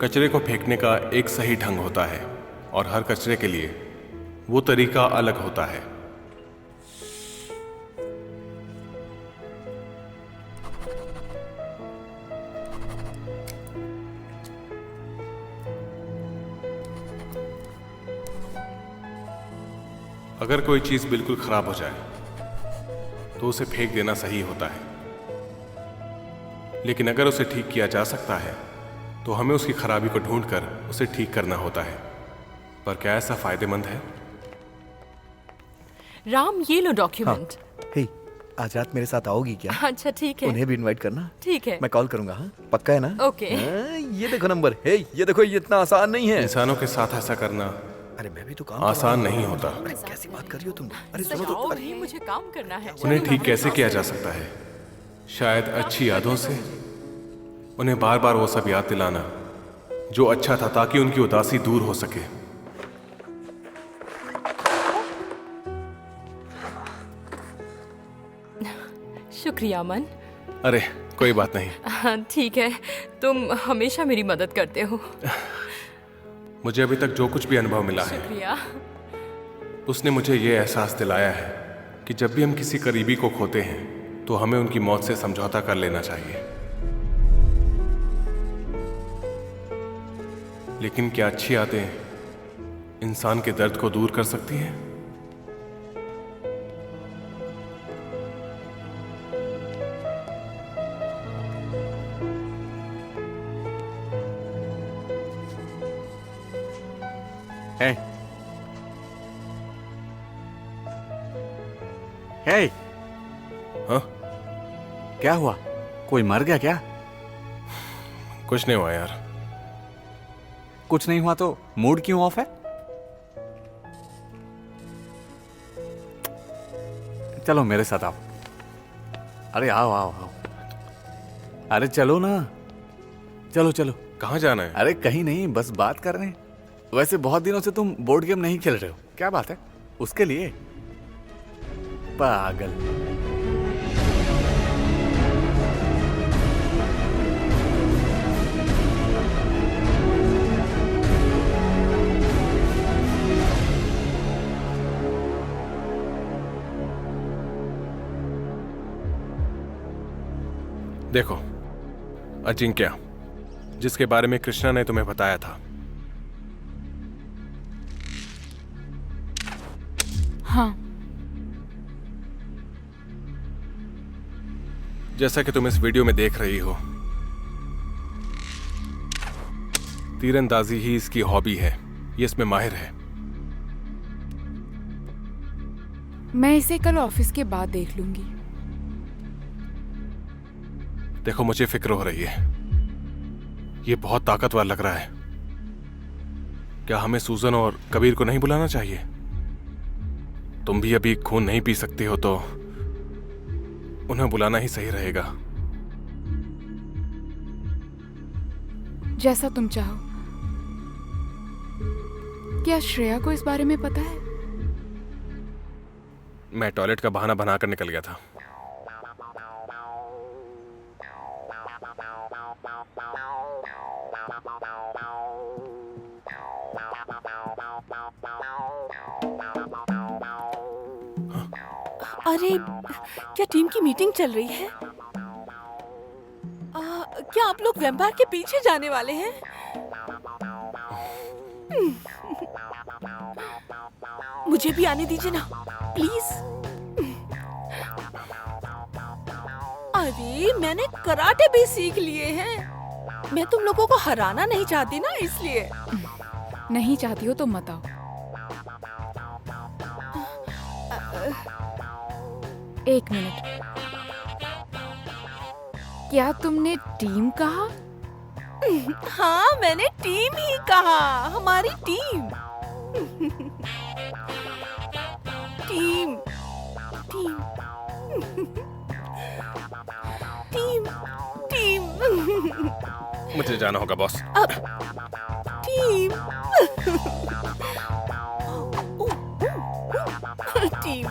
कचरे को फेंकने का एक सही ढंग होता है और हर कचरे के लिए वो तरीका अलग होता है। अगर कोई चीज बिल्कुल खराब हो जाए तो उसे फेंक देना सही होता है, लेकिन अगर उसे ठीक किया जा सकता है तो हमें उसकी खराबी को ढूंढकर उसे ठीक करना होता है। पर क्या ऐसा फायदेमंद है? राम, ये लो डॉक्यूमेंट। हे, आज रात मेरे साथ आओगी क्या? अच्छा ठीक है। उन्हें भी इनवाइट करना। ठीक है। मैं कॉल करूंगा। हाँ, पक्का है ना? ओके। ये देखो नंबर। हे, ये देखो, ये इतना आसान नहीं है। इंसानों के साथ ऐसा करना अरे मैं भी तो काम आसान नहीं होता। अरे कैसी बात कर रही हो तुम? अरे सुनो तो। जाओ, अरे नहीं, मुझे काम करना है। उन्हें ठीक कैसे किया जा सकता है? शायद अच्छी यादों से। उन्हें बार बार वो सब याद दिलाना जो अच्छा था, ताकि उनकी उदासी दूर हो सके। शुक्रिया अमन। अरे कोई बात नहीं। हाँ, ठीक है, तुम हमेशा मेरी मदद करते हो। मुझे अभी तक जो कुछ भी अनुभव मिला है, शुक्रिया। उसने मुझे ये एहसास दिलाया है कि जब भी हम किसी करीबी को खोते हैं तो हमें उनकी मौत से समझौता कर लेना चाहिए। लेकिन क्या अच्छी आदतें इंसान के दर्द को दूर कर सकती हैं? हे, हे, हाँ, क्या हुआ? कोई मर गया क्या? कुछ नहीं हुआ यार। कुछ नहीं हुआ तो मूड क्यों ऑफ है? चलो मेरे साथ आओ। अरे आओ आओ आओ। अरे चलो ना, चलो चलो। कहाँ जाना है? अरे कहीं नहीं, बस बात कर रहे हैं। वैसे बहुत दिनों से तुम बोर्ड गेम नहीं खेल रहे हो, क्या बात है? उसके लिए पागल। देखो, अजिंक्य, जिसके बारे में कृष्णा ने तुम्हें बताया था। हाँ। जैसा कि तुम इस वीडियो में देख रही हो, तीरंदाजी ही इसकी हॉबी है। ये इसमें माहिर है। मैं इसे कल ऑफिस के बाद देख लूंगी। देखो, मुझे फिक्र हो रही है। ये बहुत ताकतवर लग रहा है। क्या हमें सूजन और कबीर को नहीं बुलाना चाहिए? तुम भी अभी खून नहीं पी सकती हो तो उन्हें बुलाना ही सही रहेगा। जैसा तुम चाहो। क्या श्रेया को इस बारे में पता है? मैं टॉयलेट का बहाना बनाकर निकल गया था। अरे, क्या टीम की मीटिंग चल रही है? क्या आप लोग वैम्पायर के पीछे जाने वाले हैं? मुझे भी आने दीजिए ना, प्लीज। अरे, मैंने कराटे भी सीख लिए हैं। मैं तुम लोगों को हराना नहीं चाहती ना, इसलिए। नहीं चाहती हो तो मत आओ। एक मिनट। क्या तुमने टीम कहा? हाँ, मैंने टीम ही कहा। हमारी team. Team team team team. मुझे जाना होगा बॉस। Team team.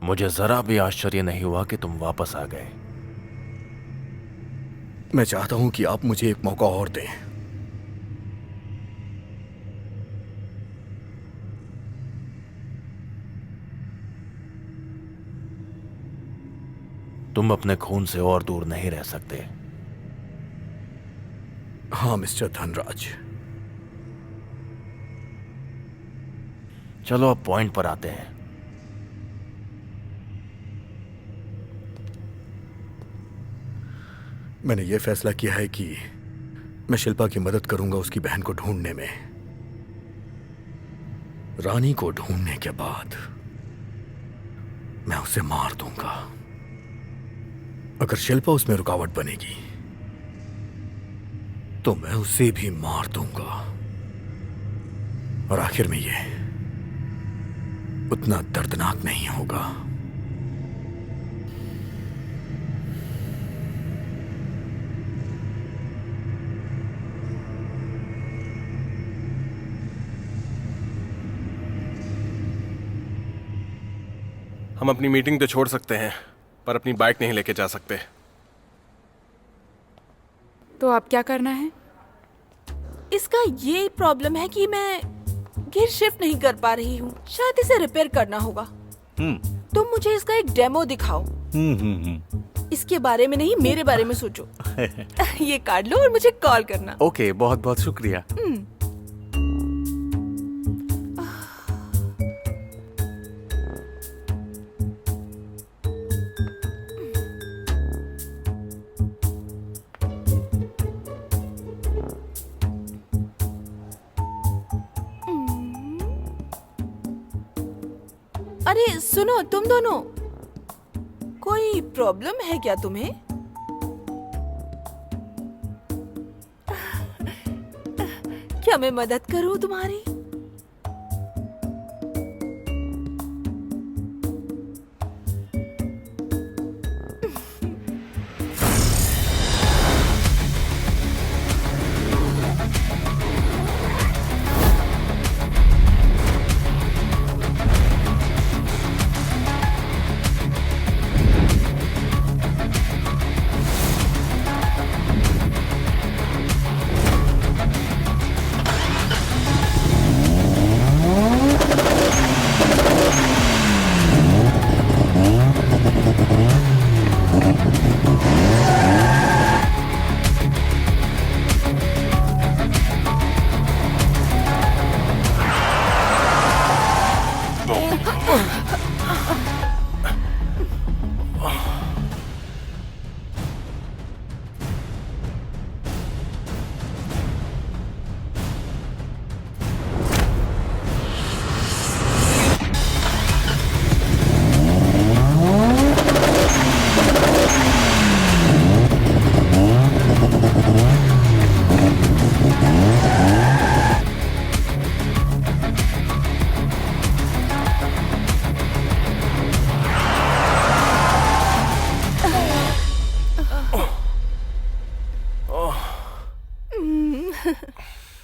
मुझे जरा भी आश्चर्य नहीं हुआ कि तुम वापस आ गए। मैं चाहता हूं कि आप मुझे एक मौका और दें। तुम अपने खून से और दूर नहीं रह सकते। हाँ मिस्टर धनराज। चलो अब पॉइंट पर आते हैं। मैंने ये फैसला किया है कि मैं शिल्पा की मदद करूंगा उसकी बहन को ढूंढने में। रानी को ढूंढने के बाद मैं उसे मार दूंगा। अगर शिल्पा उसमें रुकावट बनेगी तो मैं उसे भी मार दूंगा। और आखिर में ये उतना दर्दनाक नहीं होगा। हम अपनी मीटिंग तो छोड़ सकते हैं, पर अपनी बाइक नहीं लेके जा सकते। तो अब क्या करना है? इसका ये प्रॉब्लम है कि मैं गियर शिफ्ट नहीं कर पा रही हूँ। शायद इसे रिपेयर करना होगा। तुम मुझे इसका एक डेमो दिखाओ। इसके बारे में नहीं, मेरे बारे में सोचो। ये कार्ड लो और मुझे कॉल करना। ओके, बहुत बहुत शुक्रिया। अरे सुनो, तुम दोनों, कोई प्रॉब्लम है क्या तुम्हें? क्या मैं मदद करूं तुम्हारी?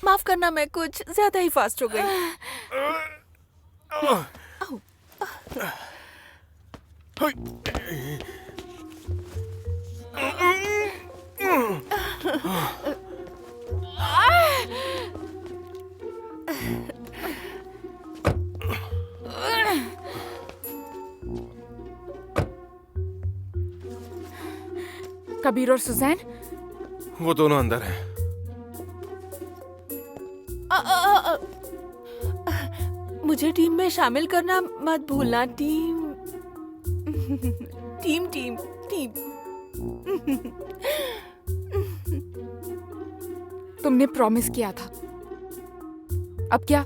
माफ करना, मैं कुछ ज्यादा ही फास्ट हो गई। कबीर और सुजैन, वो दोनों अंदर हैं। मुझे टीम में शामिल करना मत भूलना। Team team team team. तुमने प्रॉमिस किया था, अब क्या?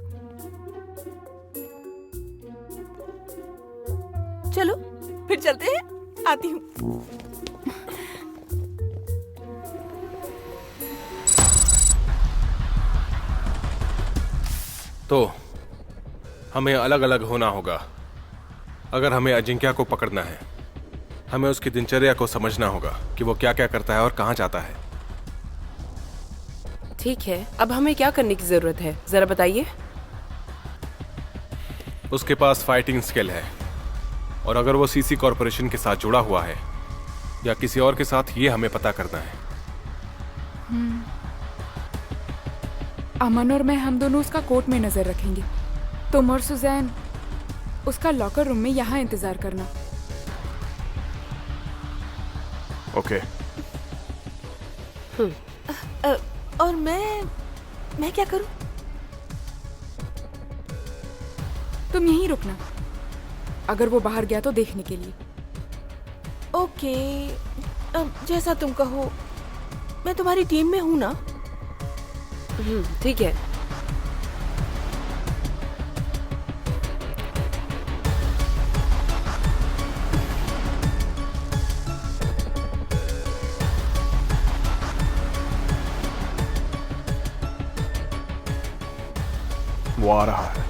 चलो फिर चलते हैं, आती हूँ। तो हमें अलग अलग होना होगा। अगर हमें अजिंक्य को पकड़ना है, हमें उसकी दिनचर्या को समझना होगा कि वो क्या क्या करता है और कहाँ जाता है। ठीक है, अब हमें क्या करने की जरूरत है, जरा बताइए। उसके पास फाइटिंग स्किल है, और अगर वो सीसी कॉरपोरेशन के साथ जुड़ा हुआ है या किसी और के साथ, ये हमें पता करना है। अमन और मैं, हम दोनों उसका कोर्ट में नजर रखेंगे। तुम और सुजैन उसका लॉकर रूम में यहाँ इंतजार करना। ओके। और मैं क्या करूं? तुम यहीं रुकना, अगर वो बाहर गया तो देखने के लिए। ओके, जैसा तुम कहो। मैं तुम्हारी टीम में हूं ना? ठीक है। वो आ रहा है।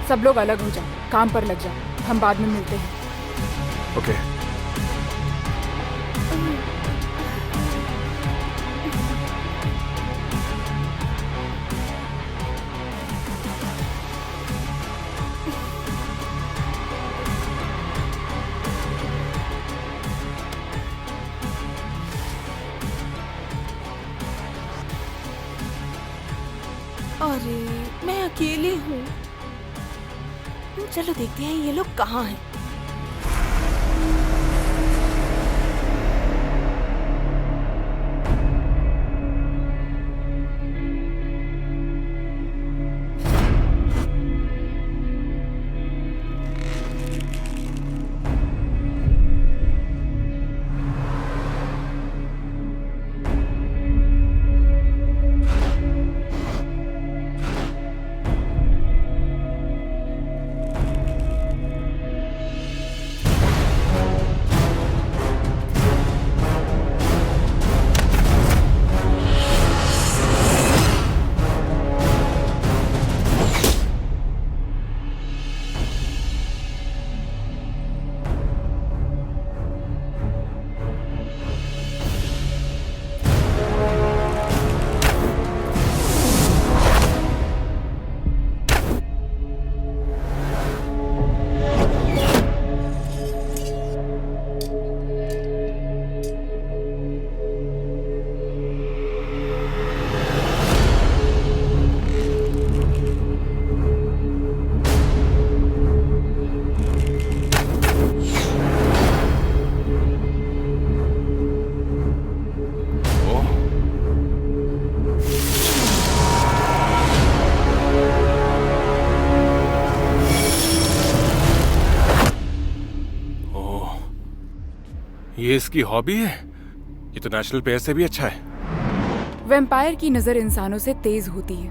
सब लोग अलग हो जाओ, काम पर लग जाओ, हम बाद में मिलते हैं। ओके। अरे मैं अकेली हूँ। चलो देखते हैं ये लोग कहाँ हैं। ये इसकी हॉबी है? ये तो नेशनल पेयर से भी अच्छा है। वैम्पायर की नजर इंसानों से तेज होती है,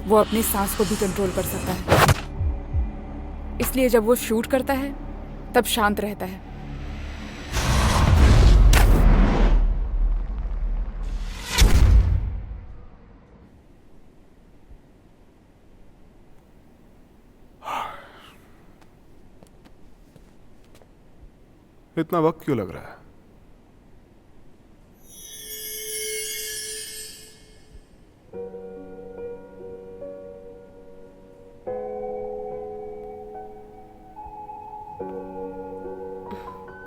वो अपनी सांस को भी कंट्रोल कर सकता है, इसलिए जब वो शूट करता है तब शांत रहता है। इतना वक्त क्यों लग रहा है?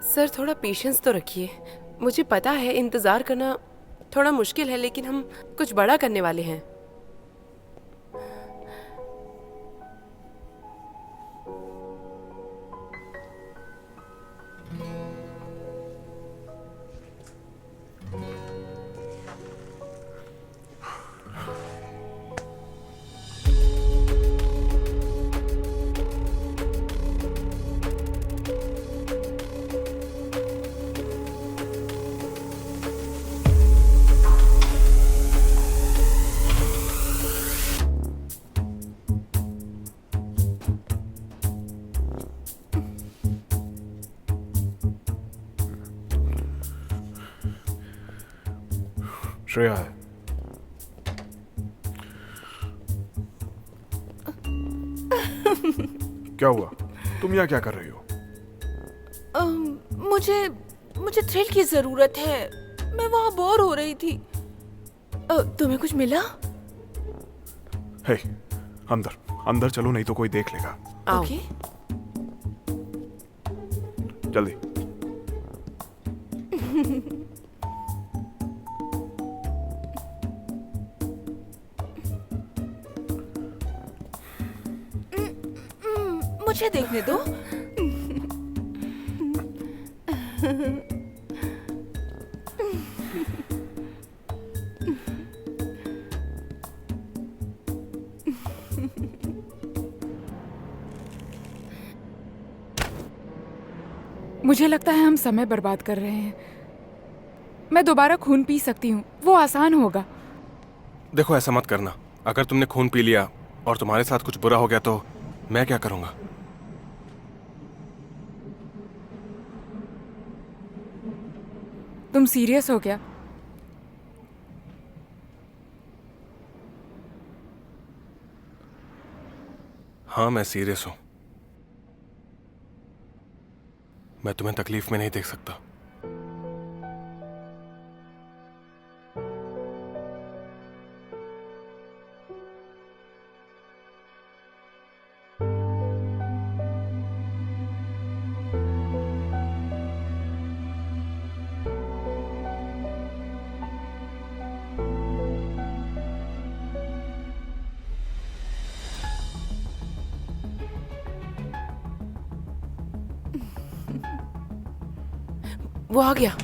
सर थोड़ा पेशेंस तो रखिए। मुझे पता है इंतजार करना थोड़ा मुश्किल है, लेकिन हम कुछ बड़ा करने वाले हैं। श्रेया है। क्या हुआ? तुम यहाँ क्या कर रही हो? मुझे मुझे थ्रिल की जरूरत है। मैं वहाँ बोर हो रही थी। तुम्हें कुछ मिला? हे, अंदर अंदर चलो, नहीं तो कोई देख लेगा। आओ। ओके। जल्दी। मुझे देखने दो। मुझे लगता है हम समय बर्बाद कर रहे हैं। मैं दोबारा खून पी सकती हूँ, वो आसान होगा। देखो, ऐसा मत करना। अगर तुमने खून पी लिया और तुम्हारे साथ कुछ बुरा हो गया तो मैं क्या करूंगा? तुम सीरियस हो क्या? हाँ, मैं सीरियस हूं। मैं तुम्हें तकलीफ में नहीं देख सकता। वो आ गया।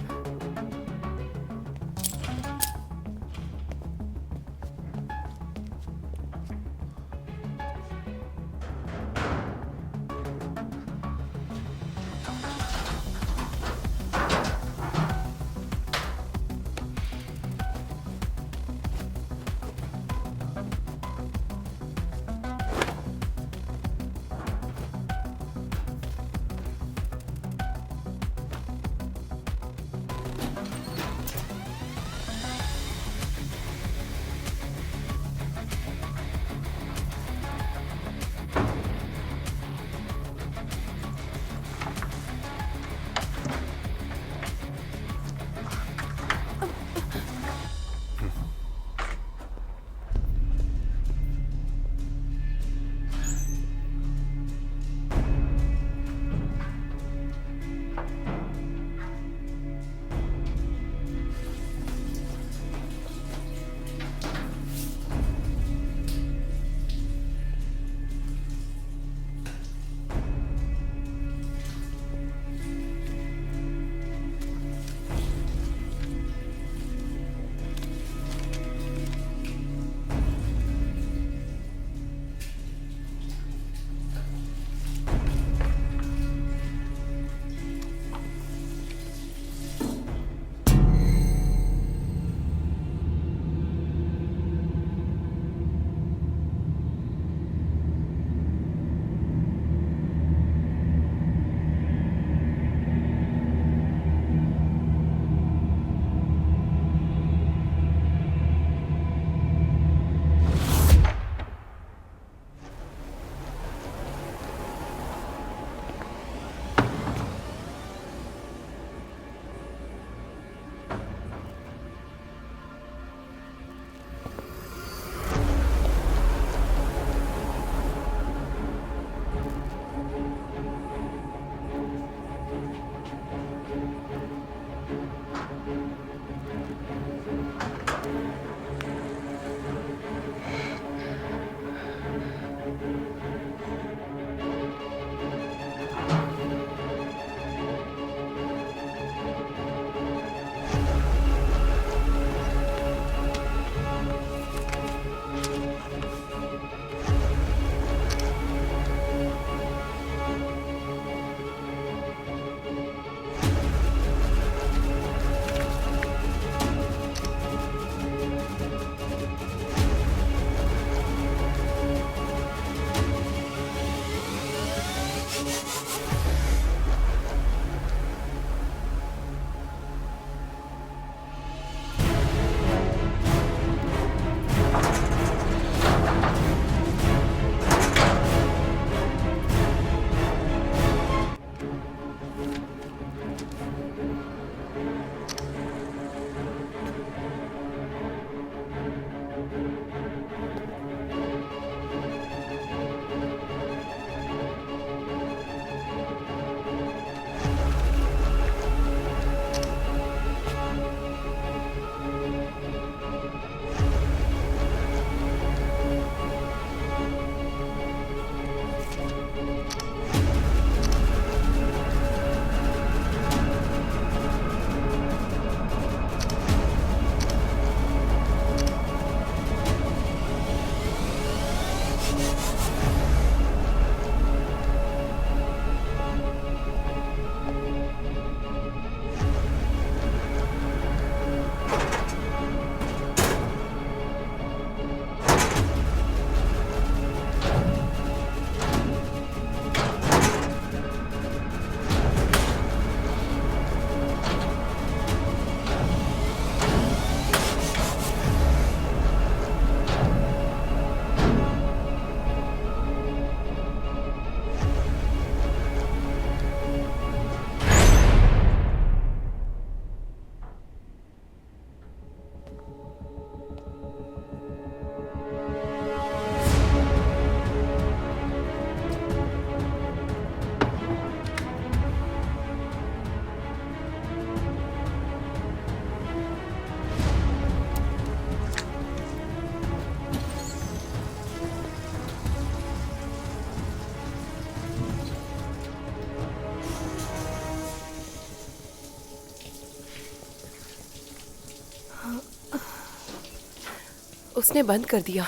उसने बंद कर दिया।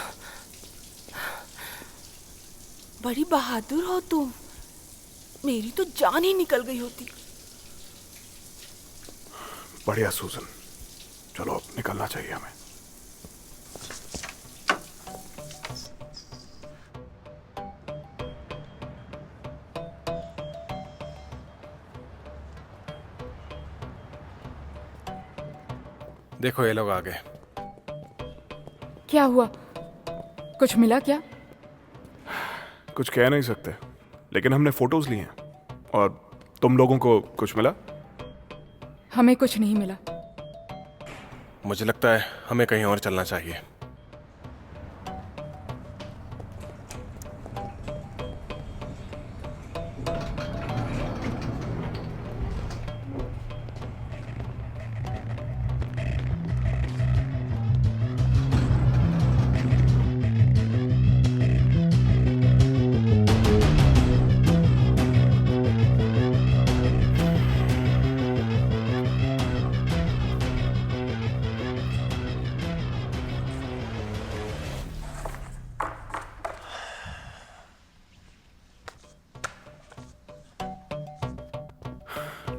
बड़ी बहादुर हो तुम। मेरी तो जान ही निकल गई होती। बढ़िया सूजन, चलो अब निकलना चाहिए हमें। देखो ये लोग आ गए। क्या हुआ? कुछ मिला क्या? कुछ कह नहीं सकते, लेकिन हमने फोटोज ली हैं। और तुम लोगों को कुछ मिला? हमें कुछ नहीं मिला। मुझे लगता है हमें कहीं और चलना चाहिए।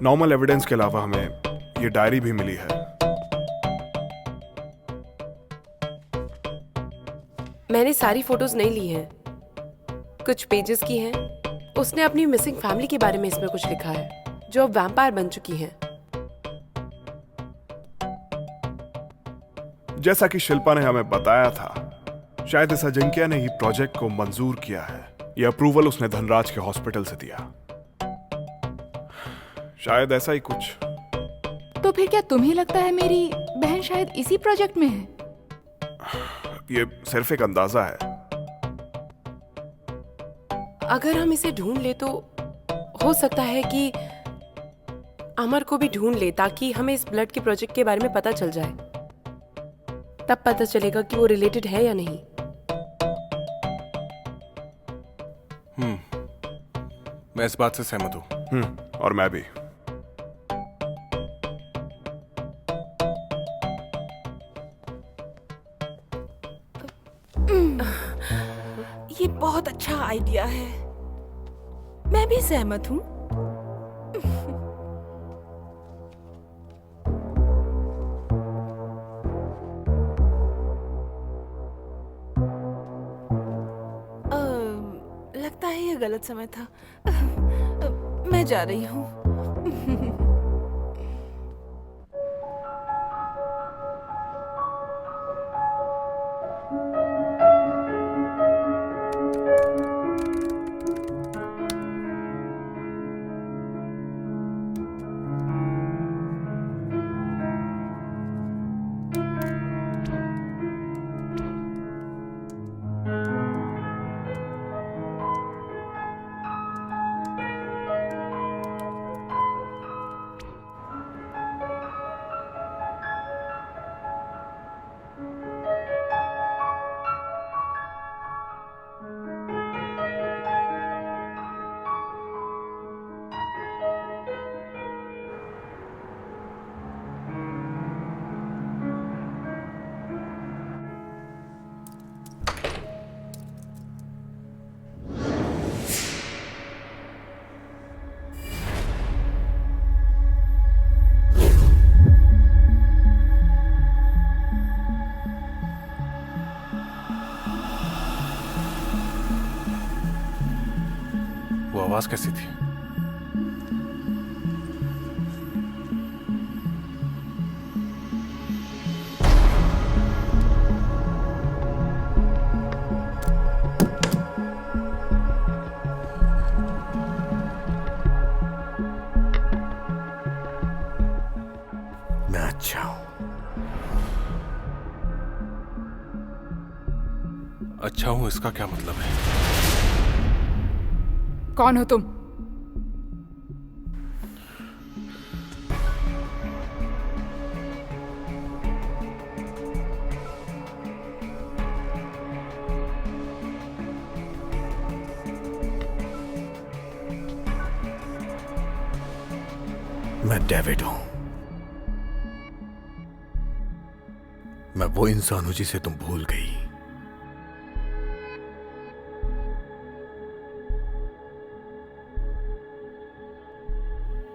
नॉर्मल एविडेंस के अलावा हमें ये डायरी भी मिली है। मैंने सारी फोटोज नहीं ली हैं, कुछ पेजेस की हैं। उसने अपनी मिसिंग फैमिली के बारे में इसमें कुछ लिखा है, जो अब वैम्पायर बन चुकी हैं। जैसा कि शिल्पा ने हमें बताया था, शायद इस अजिंक्य ने ही प्रोजेक्ट को मंजूर किया है। यह अप्रूवल उसने धनराज के हॉस्पिटल से दिया। शायद ऐसा ही कुछ। तो फिर क्या तुम्हें लगता है मेरी बहन शायद इसी प्रोजेक्ट में है? ये सिर्फ एक अंदाजा है। अगर हम इसे ढूंढ ले तो हो सकता है कि अमर को भी ढूंढ ले, ताकि हमें इस ब्लड के प्रोजेक्ट के बारे में पता चल जाए। तब पता चलेगा कि वो रिलेटेड है या नहीं। मैं इस बात से सहमत हूँ। और मैं भी। ये बहुत अच्छा आइडिया है। मैं भी सहमत हूँ। लगता है ये गलत समय था। मैं जा रही हूँ। वो आवाज कैसी थी? मैं अच्छा हूं। अच्छा हूं इसका क्या मतलब है? कौन हो तुम? मैं डेविड हूं। मैं वो इंसान हूं जिसे तुम भूल गई।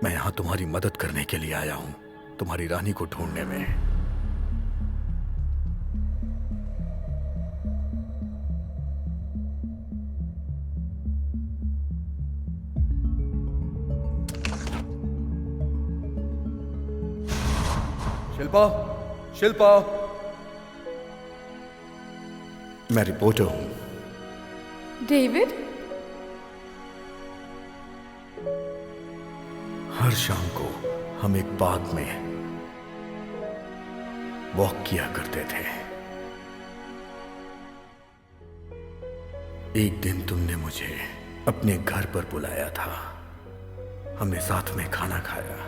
मैं यहां तुम्हारी मदद करने के लिए आया हूं, तुम्हारी रानी को ढूंढने में। शिल्पा, शिल्पा। मैं रिपोर्टर हूं। डेविड, हर शाम को हम एक बाग में वॉक किया करते थे। एक दिन तुमने मुझे अपने घर पर बुलाया था। हमने साथ में खाना खाया।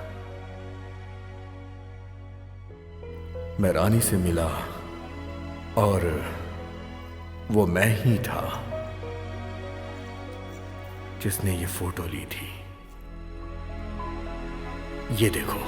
मैं रानी से मिला और वो मैं ही था जिसने ये फोटो ली थी। ये देखो।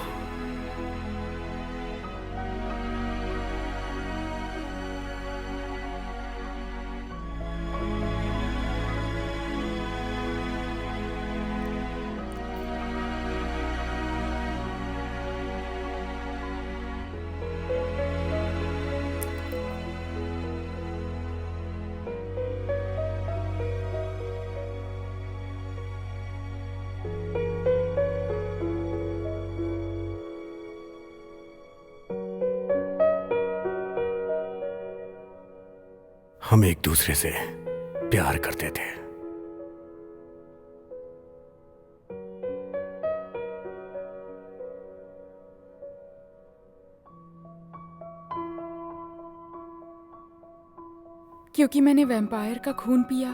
हम एक दूसरे से प्यार करते थे। क्योंकि मैंने वैम्पायर का खून पिया,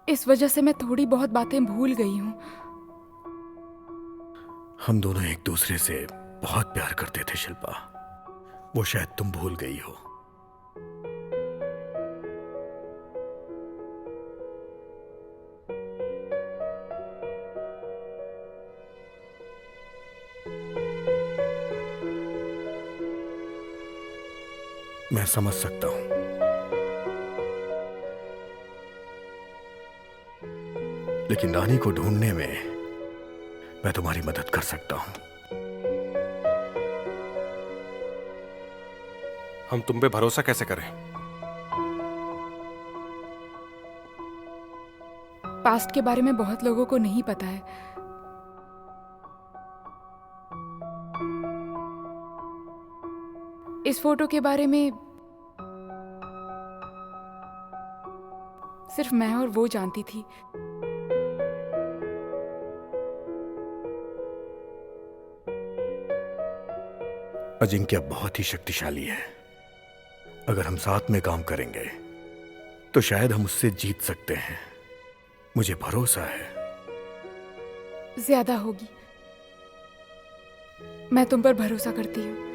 इस वजह से मैं थोड़ी बहुत बातें भूल गई हूं। हम दोनों एक दूसरे से बहुत प्यार करते थे शिल्पा। वो शायद तुम भूल गई हो। मैं समझ सकता हूं, लेकिन रानी को ढूंढने में मैं तुम्हारी मदद कर सकता हूं। हम तुम पे भरोसा कैसे करें? पास्ट के बारे में बहुत लोगों को नहीं पता है। इस फोटो के बारे में सिर्फ मैं और वो जानती थी। अजिंक्य बहुत ही शक्तिशाली है। अगर हम साथ में काम करेंगे तो शायद हम उससे जीत सकते हैं। मुझे भरोसा है। ज्यादा होगी। मैं तुम पर भरोसा करती हूँ।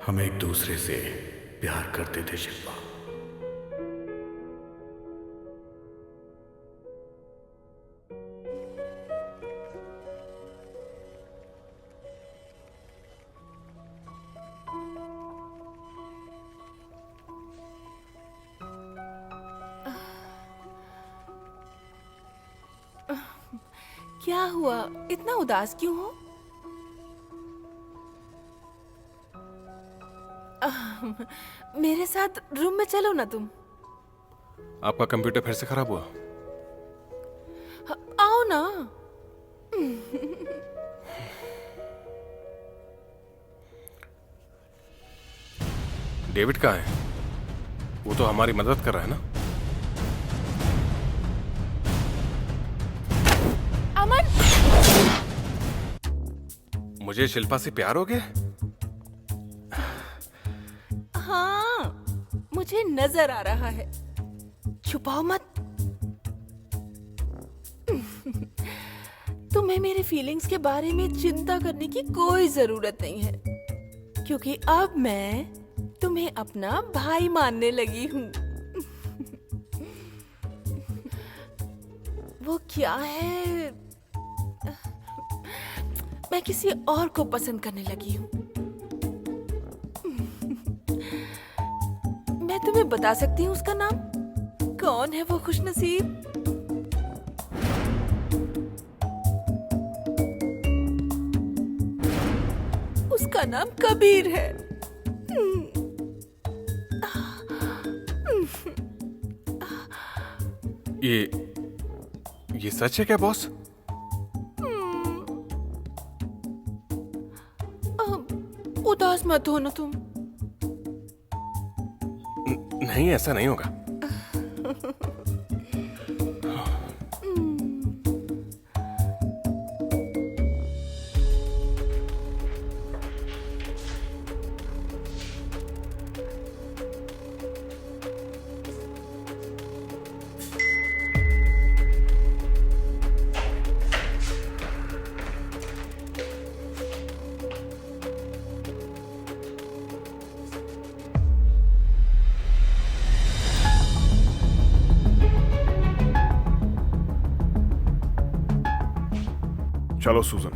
हम एक दूसरे से प्यार करते थे शिल्पा। क्या हुआ? इतना उदास क्यों हो? मेरे साथ रूम में चलो ना तुम। आपका कंप्यूटर फिर से खराब हुआ? आओ ना। डेविड कहाँ है? वो तो हमारी मदद कर रहा है ना। अमन! मुझे शिल्पा से प्यार हो गया? हाँ, मुझे नजर आ रहा है। छुपाओ मत। तुम्हें मेरी फीलिंग्स के बारे में चिंता करने की कोई जरूरत नहीं है, क्योंकि अब मैं तुम्हें अपना भाई मानने लगी हूँ। वो क्या है, मैं किसी और को पसंद करने लगी हूँ। मैं तुम्हें बता सकती हूँ उसका नाम। कौन है वो खुशनसीब? उसका नाम कबीर है। ये सच है क्या बॉस? उदास मत हो ना तुम। नहीं, ऐसा नहीं होगा। चलो सूजन।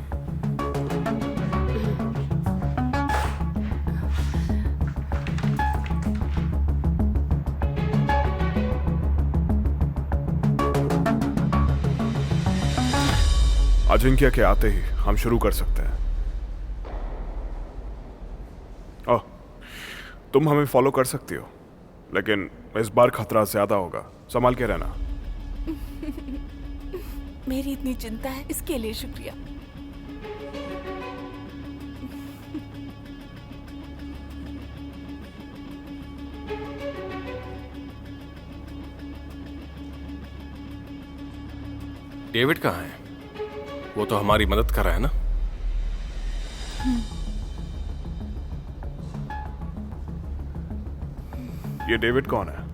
अजिंक्य के आते ही हम शुरू कर सकते हैं। ओह, तुम हमें फॉलो कर सकती हो, लेकिन इस बार खतरा ज्यादा होगा। संभाल के रहना। मेरी इतनी चिंता है, इसके लिए शुक्रिया। डेविड कहाँ है? वो तो हमारी मदद कर रहा है ना। ये डेविड कौन है?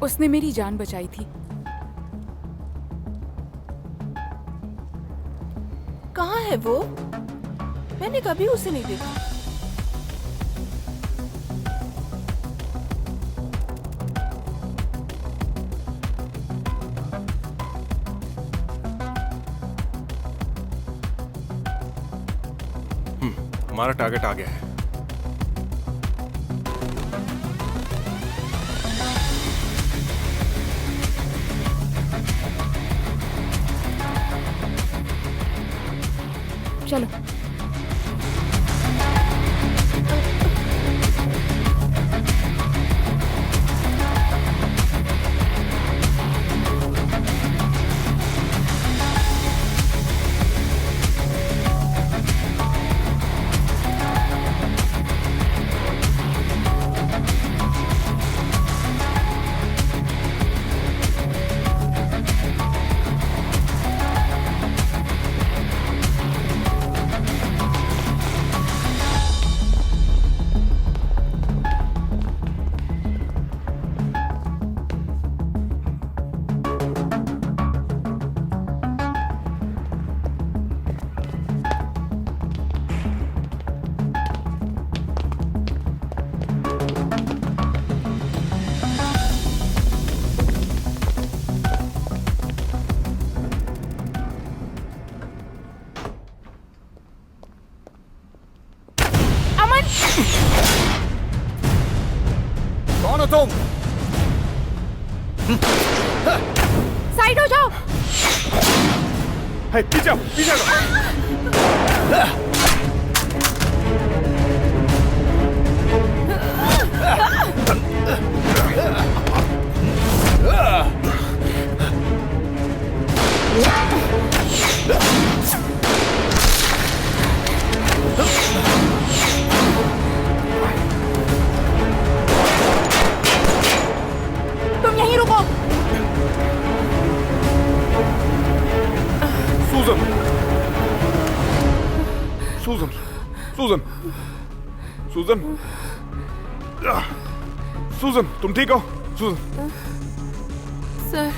उसने मेरी जान बचाई थी। कहाँ है वो? मैंने कभी उसे नहीं देखा। हमारा टारगेट आ गया है। चलो। सुजन! कौन हो तुम? साइड हो जाओ! है, पीछे आओ, पीछे आओ। तुम यहीं रुको। सूजन, सूजन, सूजन, सूजन, सूजन, तुम ठीक हो? सूजन, सर,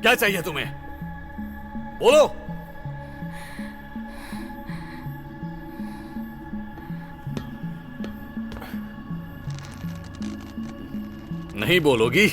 क्या चाहिए तुम्हें? बोलो। नहीं बोलोगी?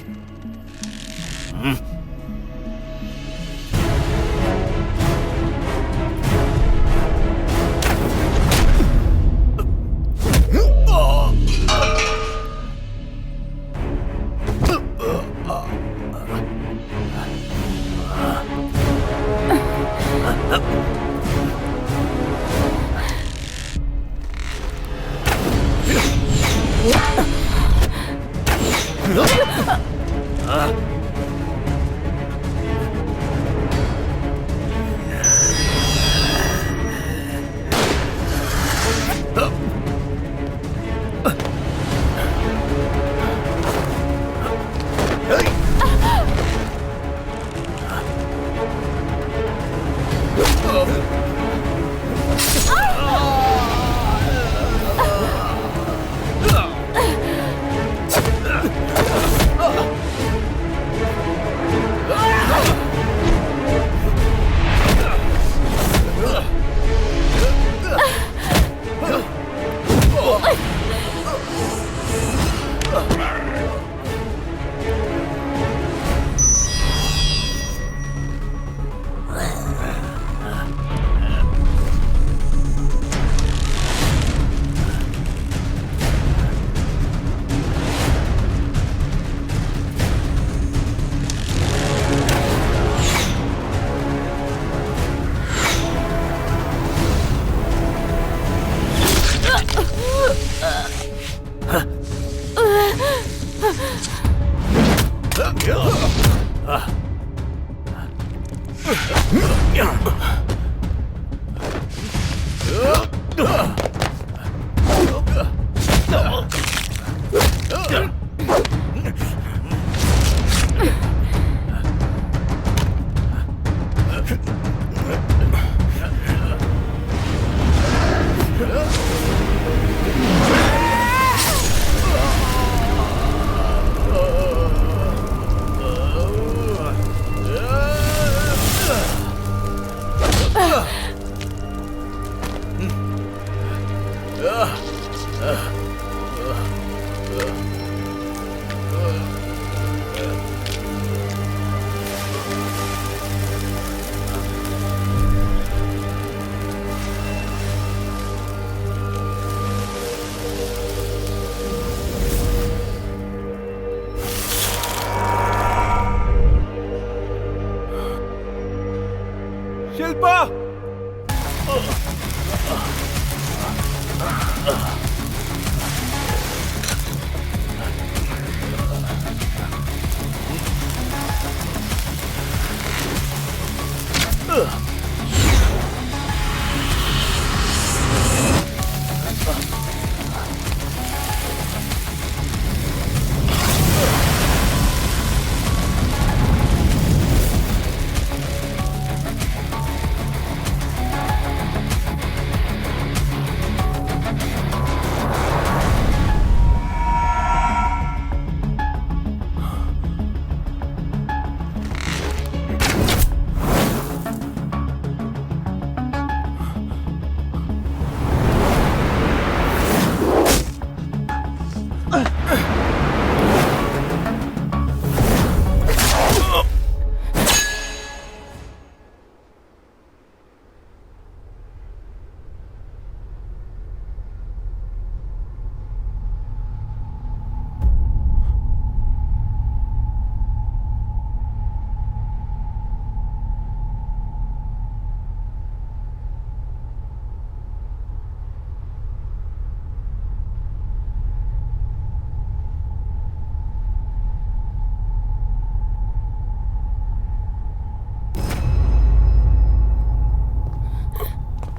शिल्पा!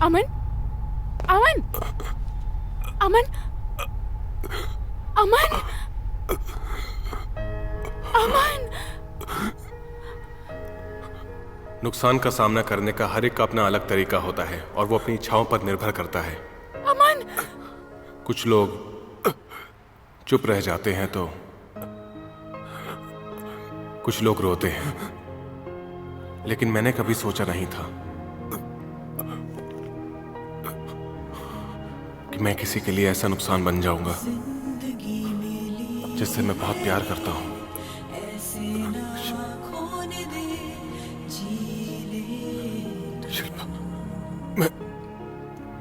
अमन, अमन, अमन, अमन, अमन। नुकसान का सामना करने का हर एक का अपना अलग तरीका होता है और वो अपनी इच्छाओं पर निर्भर करता है। अमन, कुछ लोग चुप रह जाते हैं तो कुछ लोग रोते हैं, लेकिन मैंने कभी सोचा नहीं था कि मैं किसी के लिए ऐसा नुकसान बन जाऊंगा जिससे मैं बहुत प्यार करता हूं। शिल्पा,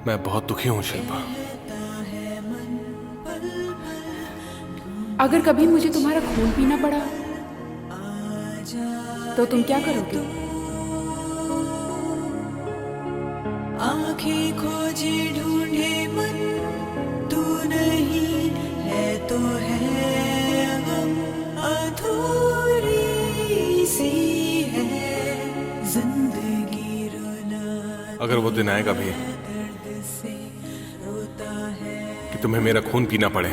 मैं बहुत दुखी हूं शिल्पा। अगर कभी मुझे तुम्हारा खून पीना पड़ा तो तुम क्या करोगे? आंखें खोजे ढूंढे मन, तू नहीं है तो है गम, अधूरी सी है जिंदगी रोना। अगर वो दिन आएगा भी दर्द से रोता है कि तुम्हें मेरा खून पीना पड़े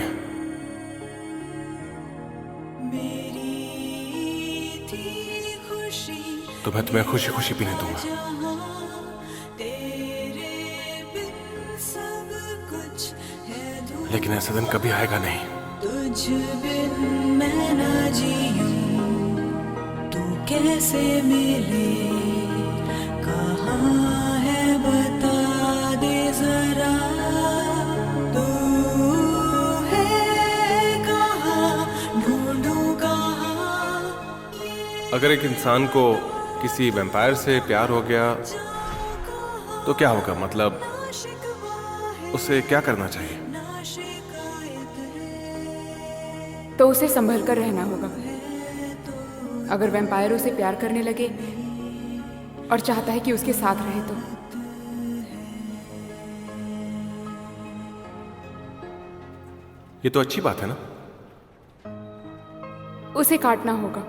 मेरी थी खुशी, तो मैं तुम्हें खुशी खुशी पीने दूंगा। जहां तेरे बिन सब कुछ है धूप, लेकिन ऐसा दिन कभी आएगा नहीं। तुझ बिन मैं ना जीऊं, तू कैसे मिले, कहाँ है बता दे जरा, तू है कहाँ, ढूंढूं कहाँ। अगर एक इंसान को किसी वैम्पायर से प्यार हो गया तो क्या होगा? मतलब उसे क्या करना चाहिए? तो उसे संभल कर रहना होगा। अगर वैम्पायर उसे प्यार करने लगे और चाहता है कि उसके साथ रहे तो ये तो अच्छी बात है ना। उसे काटना होगा।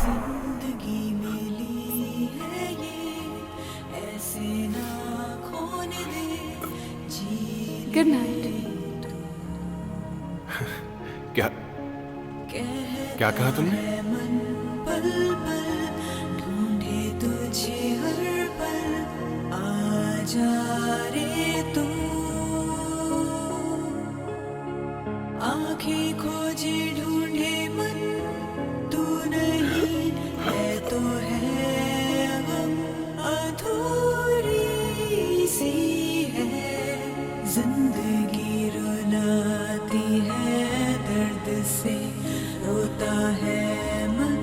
जिंदगी मिली है ये, ऐसे ना खोने दे जी। Good night. क्या क्या कहा तुमने? मन पल पल ढूंढे तुझे हर पल, आजा रे तू, आंखें खोजे ढूंढे मन, तू रोता है मन।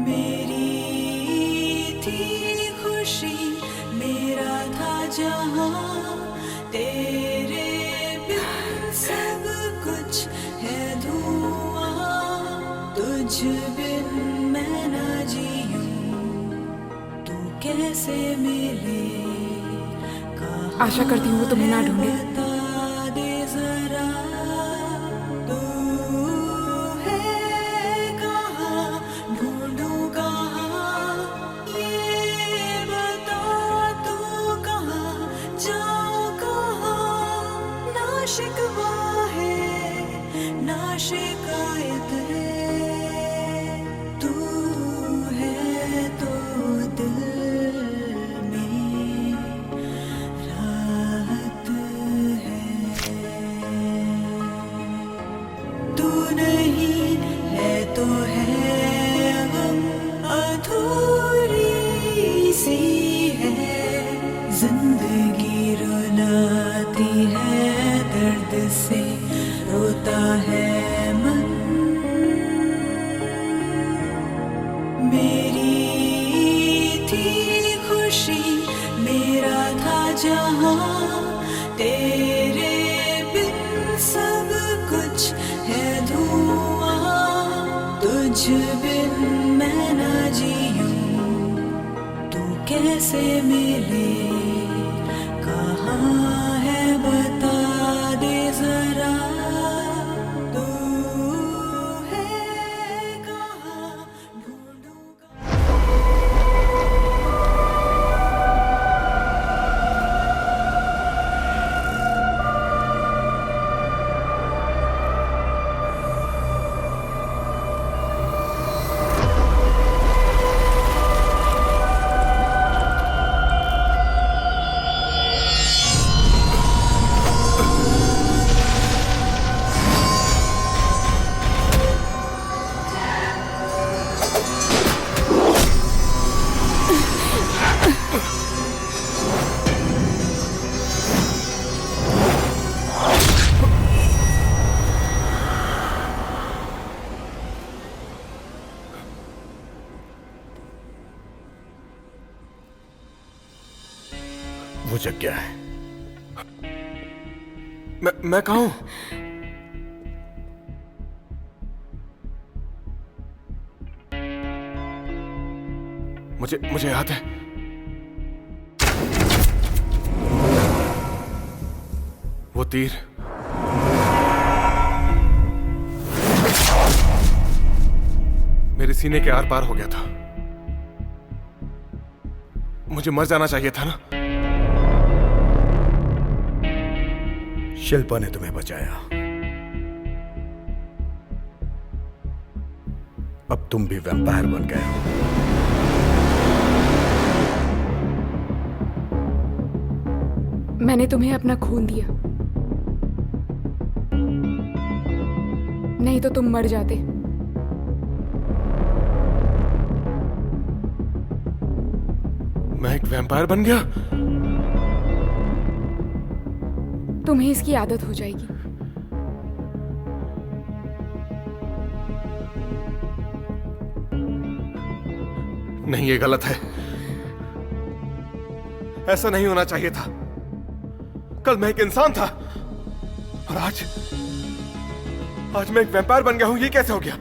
मेरी थी खुशी, मेरा था जहां, तेरे बिन सब कुछ है धुआं। तुझ बिन मैं न जीऊं, तू कैसे मिले, आशा करती हूँ वो तुम्हें ना ढूंढे। बता दे जरा, तू है कहाँ, ढूंढूं कहाँ, ये बता तू कहाँ, जाऊं कहाँ। ना शिकवा है ना शिकायत है, तू है तो दिल में राहत है। तू नहीं है तो है गम, अधूरी सी है जिंदगी, रुलाती है दर्द से, रोता है मन। मेरी थी खुशी, मेरा था जहां, तेरे बिन सब कुछ है धुआं। तुझ बिन मैं न जीऊं, तू कैसे मिले, कहाँ है बता दे जरा, तू है कहाँ, ढूंढूं कहाँ। वो जगह है। मैं कहाँ हूं? मुझे याद है। वो तीर मेरे सीने के आर पार हो गया था। मुझे मर जाना चाहिए था ना। शिल्पा ने तुम्हें बचाया, अब तुम भी वैम्पायर बन गए हो। मैंने तुम्हें अपना खून दिया, नहीं तो तुम मर जाते। मैं एक वैम्पायर बन गया? तुम्हें इसकी आदत हो जाएगी। नहीं, ये गलत है। ऐसा नहीं होना चाहिए था। कल मैं एक इंसान था और आज मैं एक वैम्पायर बन गया हूं। ये कैसे हो गया?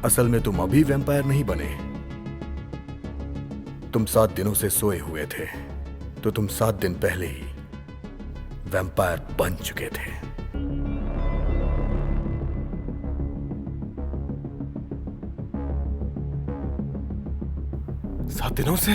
असल में तुम अभी वैम्पायर नहीं बने। तुम 7 दिनों से सोए हुए थे, तो तुम 7 दिन पहले ही वैम्पायर बन चुके थे। सात दिनों से?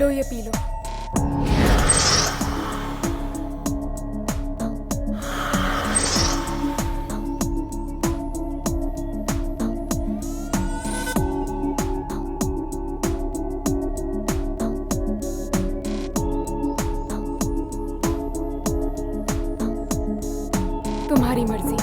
लो ये पी लो। तुम्हारी मर्जी।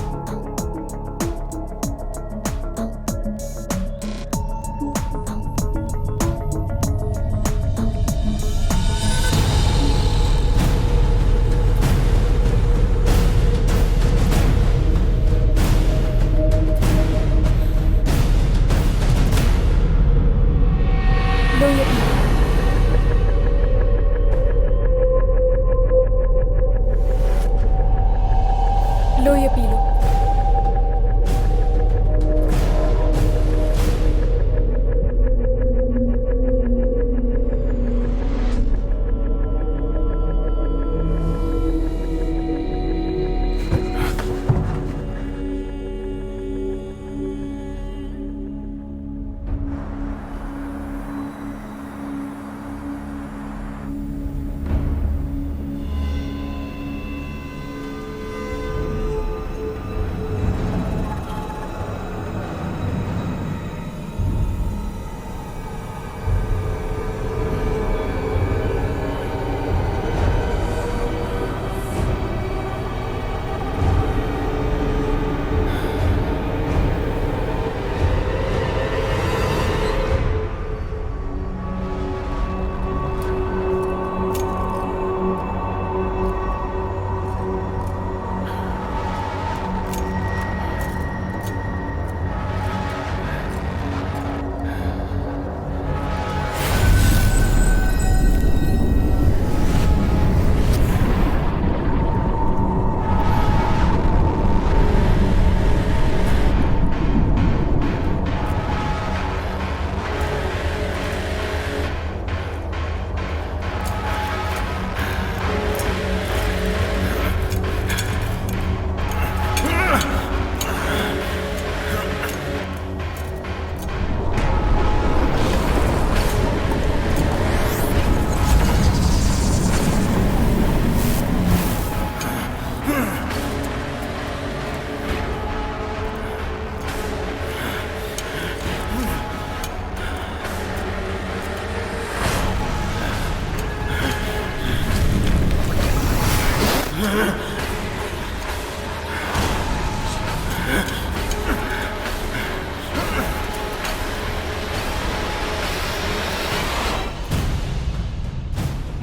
लो ये पी लो। लो ये पी लो।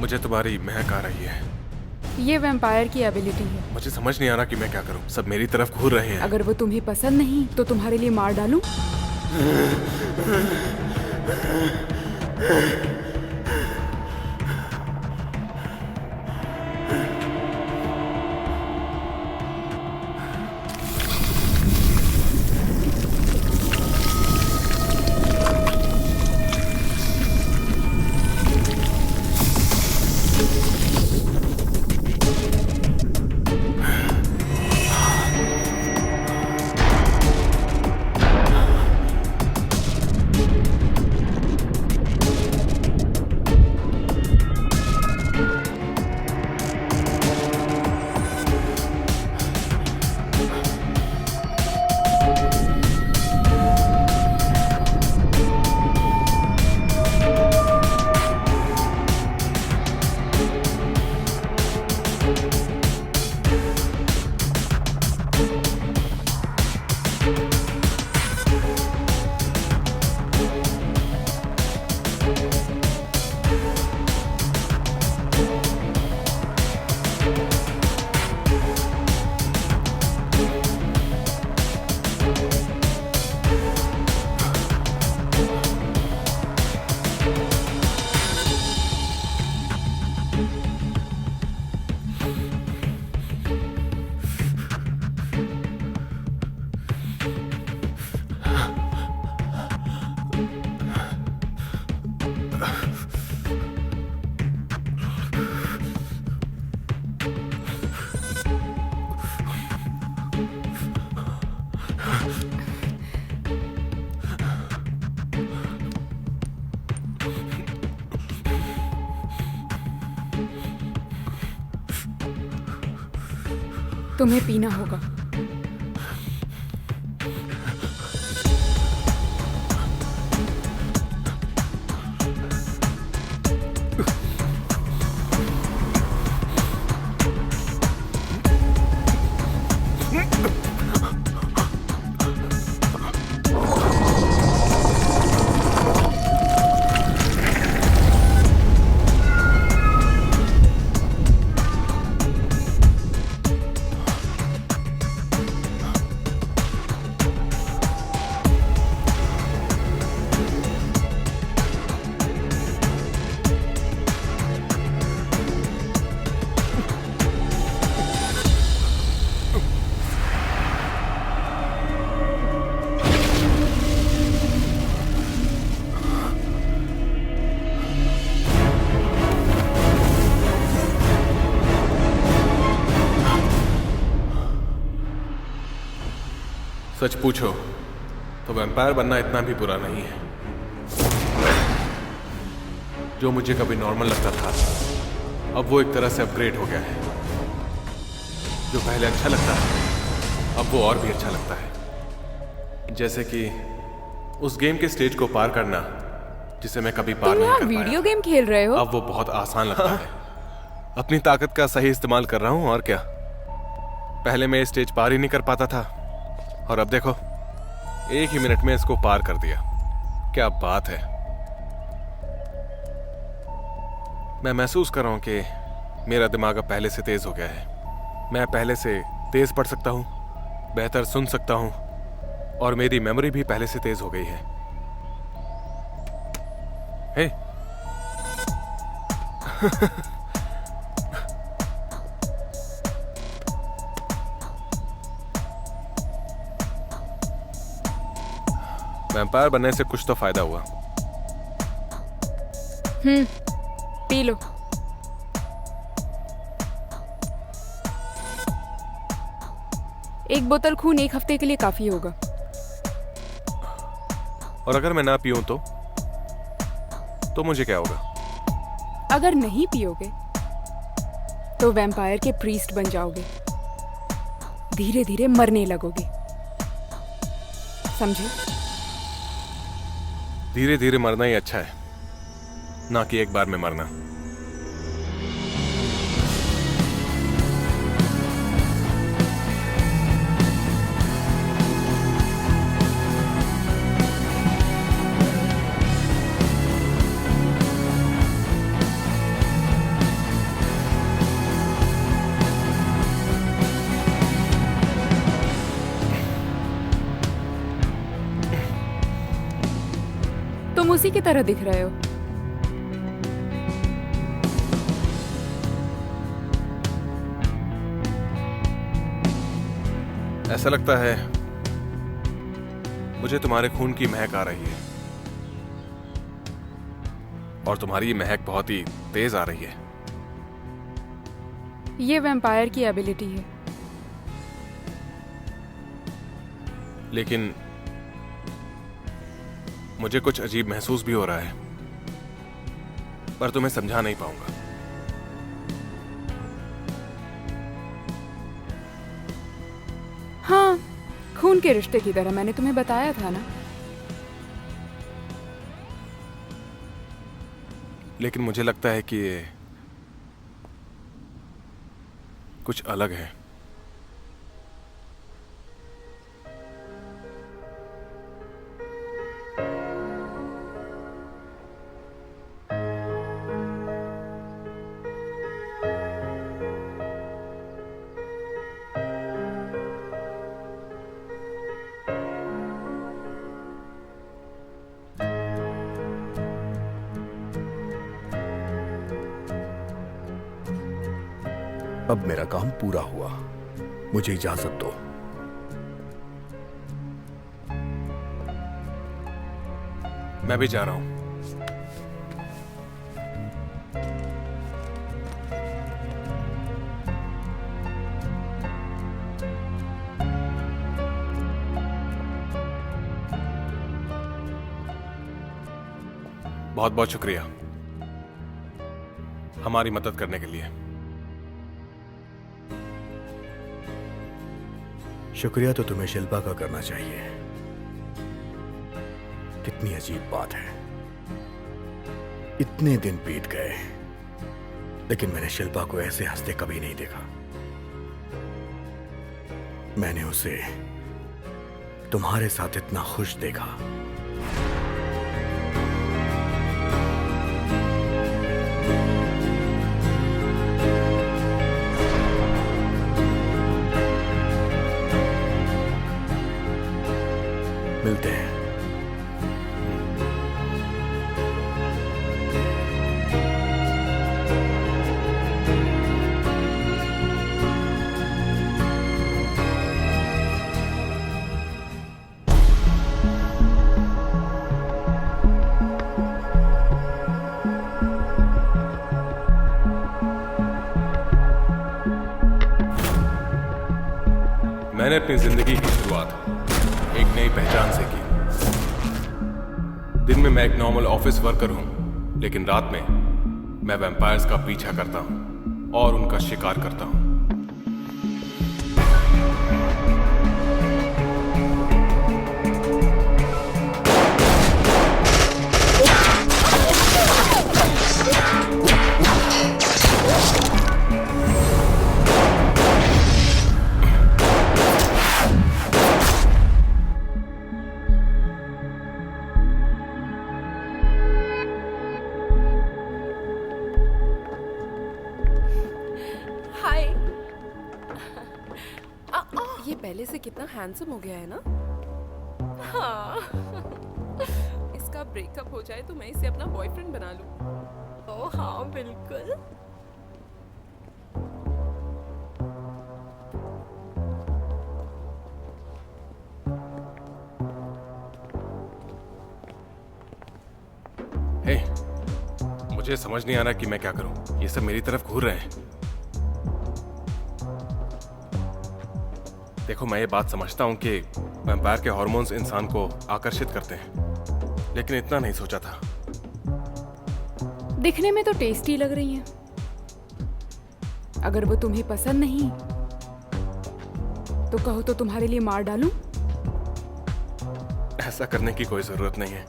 मुझे तुम्हारी महक आ रही है। ये वैम्पायर की एबिलिटी है। मुझे समझ नहीं आ रहा कि मैं क्या करूं। सब मेरी तरफ घूर रहे हैं। अगर वो तुम्हें पसंद नहीं तो तुम्हारे लिए मार डालूं? तुम्हें पीना होगा। सच पूछो तो वैम्पायर बनना इतना भी बुरा नहीं है। जो मुझे कभी नॉर्मल लगता था अब वो एक तरह से अपग्रेड हो गया है। जो पहले अच्छा लगता है अब वो और भी अच्छा लगता है। जैसे कि उस गेम के स्टेज को पार करना जिसे मैं कभी पार तुम नहीं यहाँ कर पाया। वीडियो गेम खेल रहे हो? अब वो बहुत आसान लगता है। अपनी ताकत का सही इस्तेमाल कर रहा हूँ और क्या। पहले मैं स्टेज पार ही नहीं कर पाता था और अब देखो 1 ही मिनट में इसको पार कर दिया। क्या बात है। मैं महसूस कर रहा हूं कि मेरा दिमाग अब पहले से तेज हो गया है। मैं पहले से तेज पढ़ सकता हूं, बेहतर सुन सकता हूं और मेरी मेमोरी भी पहले से तेज हो गई है। हे वैम्पायर बनने से कुछ तो फायदा हुआ। P low. एक बोतल खून 1 हफ्ते के लिए काफी होगा। और अगर मैं ना पीऊं तो मुझे क्या होगा? अगर नहीं पियोगे तो वैम्पायर के प्रीस्ट बन जाओगे। धीरे धीरे मरने लगोगे, समझे? धीरे धीरे मरना ही अच्छा है, ना कि एक बार में मरना। तुम उसी की तरह दिख रहे हो। ऐसा लगता है मुझे तुम्हारे खून की महक आ रही है और तुम्हारी ये महक बहुत ही तेज आ रही है। ये वैम्पायर की एबिलिटी है। लेकिन मुझे कुछ अजीब महसूस भी हो रहा है, पर तुम्हें समझा नहीं पाऊंगा। हाँ, खून के रिश्ते की तरह मैंने तुम्हें बताया था ना। लेकिन मुझे लगता है कि ये कुछ अलग है। अब मेरा काम पूरा हुआ, मुझे इजाजत दो। मैं भी जा रहा हूं। बहुत बहुत शुक्रिया हमारी मदद करने के लिए। शुक्रिया तो तुम्हें शिल्पा का करना चाहिए। कितनी अजीब बात है, इतने दिन बीत गए लेकिन मैंने शिल्पा को ऐसे हंसते कभी नहीं देखा। मैंने उसे तुम्हारे साथ इतना खुश देखा। मिलते हैं। मैंने अपनी जिंदगी की शुरुआत एक नई पहचान से की। दिन में मैं एक नॉर्मल ऑफिस वर्कर हूं, लेकिन रात में मैं वैम्पायर्स का पीछा करता हूं और उनका शिकार करता हूं। हाय। ये पहले से कितना हैंडसम हो गया है ना। हाँ। इसका ब्रेकअप हो जाए तो मैं इसे अपना बॉयफ्रेंड बना लूं। ओह हाँ बिल्कुल। हे, मुझे समझ नहीं आ रहा कि मैं क्या करूं। ये सब मेरी तरफ घूर रहे हैं। देखो, मैं ये बात समझता हूं कि वैम्पायर के हार्मोन्स इंसान को आकर्षित करते हैं, लेकिन इतना नहीं सोचा था। दिखने में तो टेस्टी लग रही हैं। अगर वो तुम्हें पसंद नहीं तो कहो तो तुम्हारे लिए मार डालूं? ऐसा करने की कोई जरूरत नहीं है।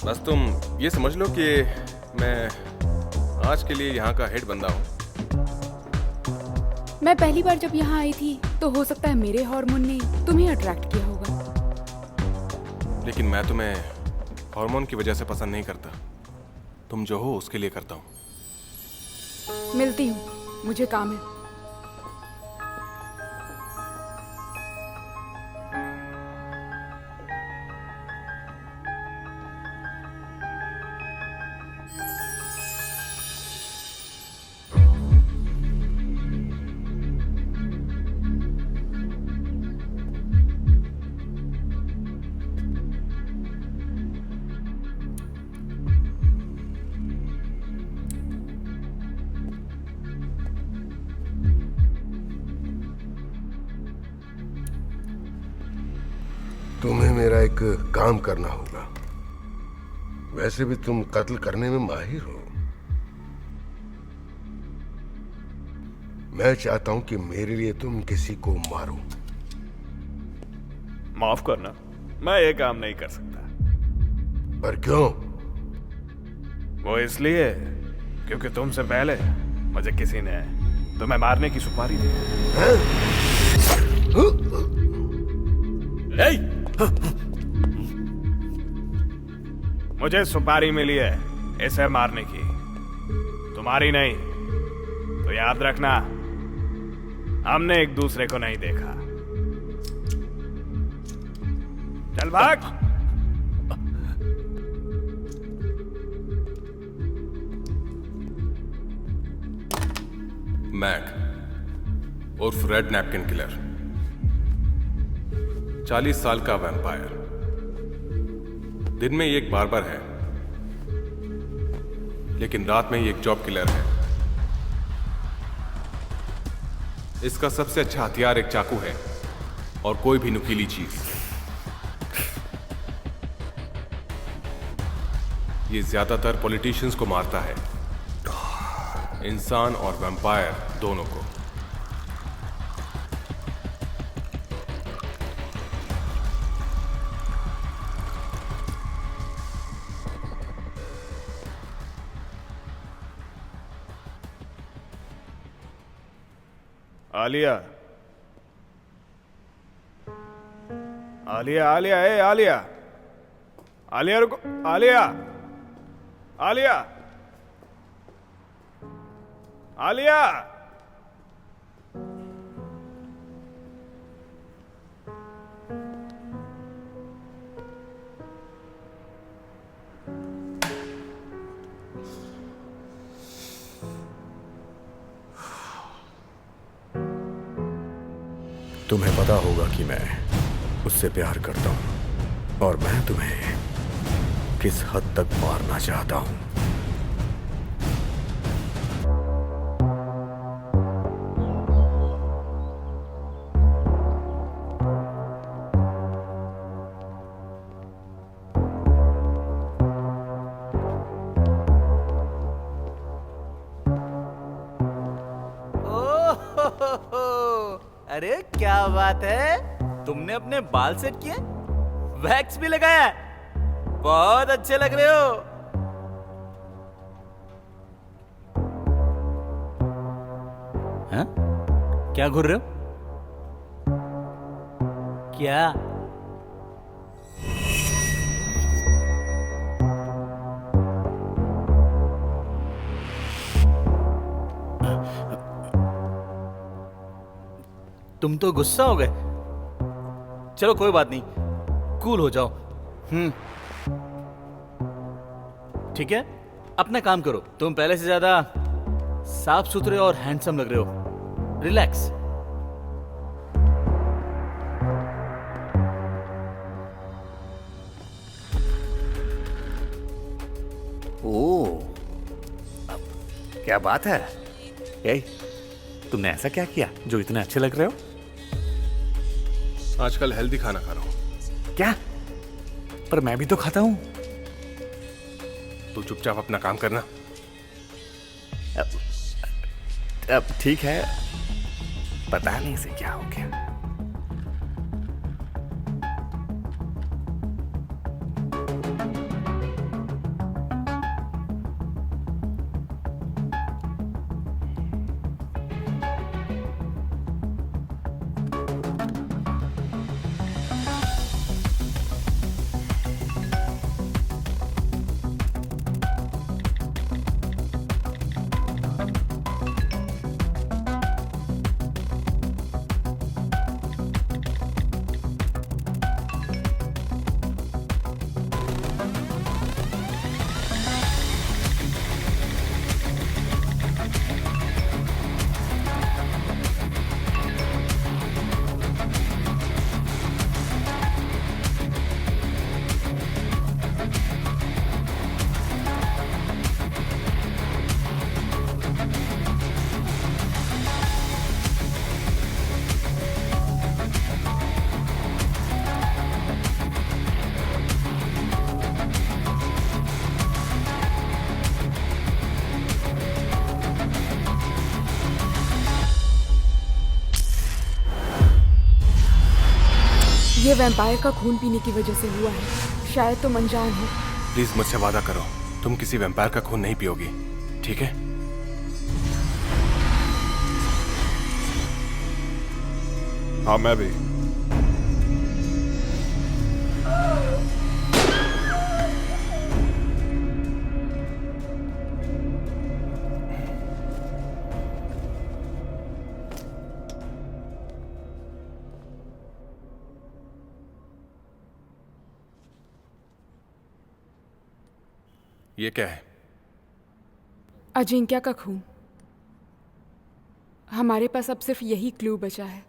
बस तुम ये समझ लो कि मैं आज के लिए यहाँ का हेड बंदा हूँ। मैं पहली बार जब यहाँ आई थी तो हो सकता है मेरे हार्मोन ने तुम्हें अट्रैक्ट किया होगा। लेकिन मैं तुम्हें हार्मोन की वजह से पसंद नहीं करता। तुम जो हो उसके लिए करता हूँ। मिलती हूँ, मुझे काम है। तुम्हें मेरा एक काम करना होगा। वैसे भी तुम कत्ल करने में माहिर हो। मैं चाहता हूं कि मेरे लिए तुम किसी को मारो। माफ करना, मैं ये काम नहीं कर सकता। पर क्यों? वो इसलिए क्योंकि तुमसे पहले मुझे किसी ने तुम्हें मारने की सुपारी दी। मुझे सुपारी मिली है इसे मारने की, तुम्हारी नहीं। तो याद रखना, हमने एक दूसरे को नहीं देखा। चल भाग। मैक उर्फ रेड नैपकिन किलर, 40 साल का वैम्पायर। दिन में ये एक बार्बर है, लेकिन रात में ये एक जॉब किलर है। इसका सबसे अच्छा हथियार एक चाकू है और कोई भी नुकीली चीज। ये ज्यादातर पॉलिटिशियंस को मारता है, इंसान और वैम्पायर दोनों को। आलिया, आलिया, आलिया, ए आलिया, आलिया रुको, आलिया, आलिया, आलिया। तुम्हें पता होगा कि मैं उससे प्यार करता हूं और मैं तुम्हें किस हद तक मारना चाहता हूं। अरे क्या बात है, तुमने अपने बाल सेट किए, वैक्स भी लगाया है, बहुत अच्छे लग रहे हो। हाँ? क्या घूर रहे हो? क्या? तुम तो गुस्सा हो गए। चलो कोई बात नहीं, कूल हो जाओ। ठीक है, अपना काम करो। तुम पहले से ज्यादा साफ सुथरे और हैंडसम लग रहे हो। रिलैक्स। ओ, क्या बात है। ए, तुमने ऐसा क्या किया जो इतने अच्छे लग रहे हो? आजकल हेल्दी खाना खा रहा हूं। क्या? पर मैं भी तो खाता हूं। तू चुपचाप अपना काम करना। अब ठीक है, पता नहीं इसे क्या हो गया। ये वैम्पायर का खून पीने की वजह से हुआ है। शायद तुम अनजान हो। प्लीज मुझसे वादा करो, तुम किसी वैम्पायर का खून नहीं पियोगी, ठीक है? हाँ, मैं भी। ये क्या है? अजिंक्या का खून। हमारे पास अब सिर्फ यही क्लू बचा है।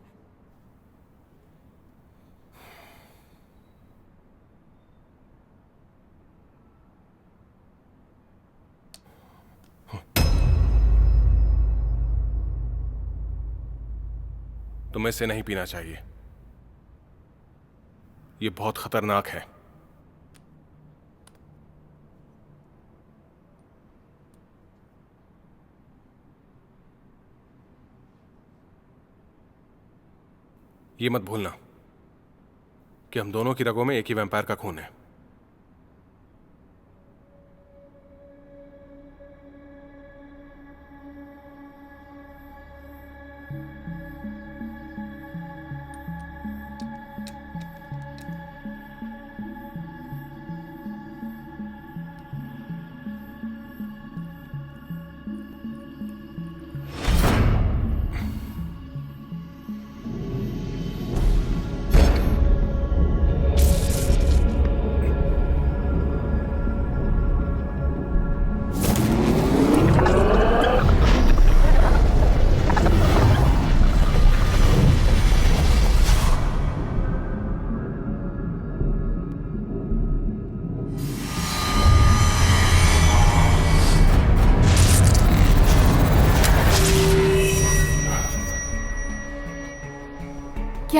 तुम्हें इसे नहीं पीना चाहिए, ये बहुत खतरनाक है। ये मत भूलना कि हम दोनों की रगों में एक ही वैम्पायर का खून है।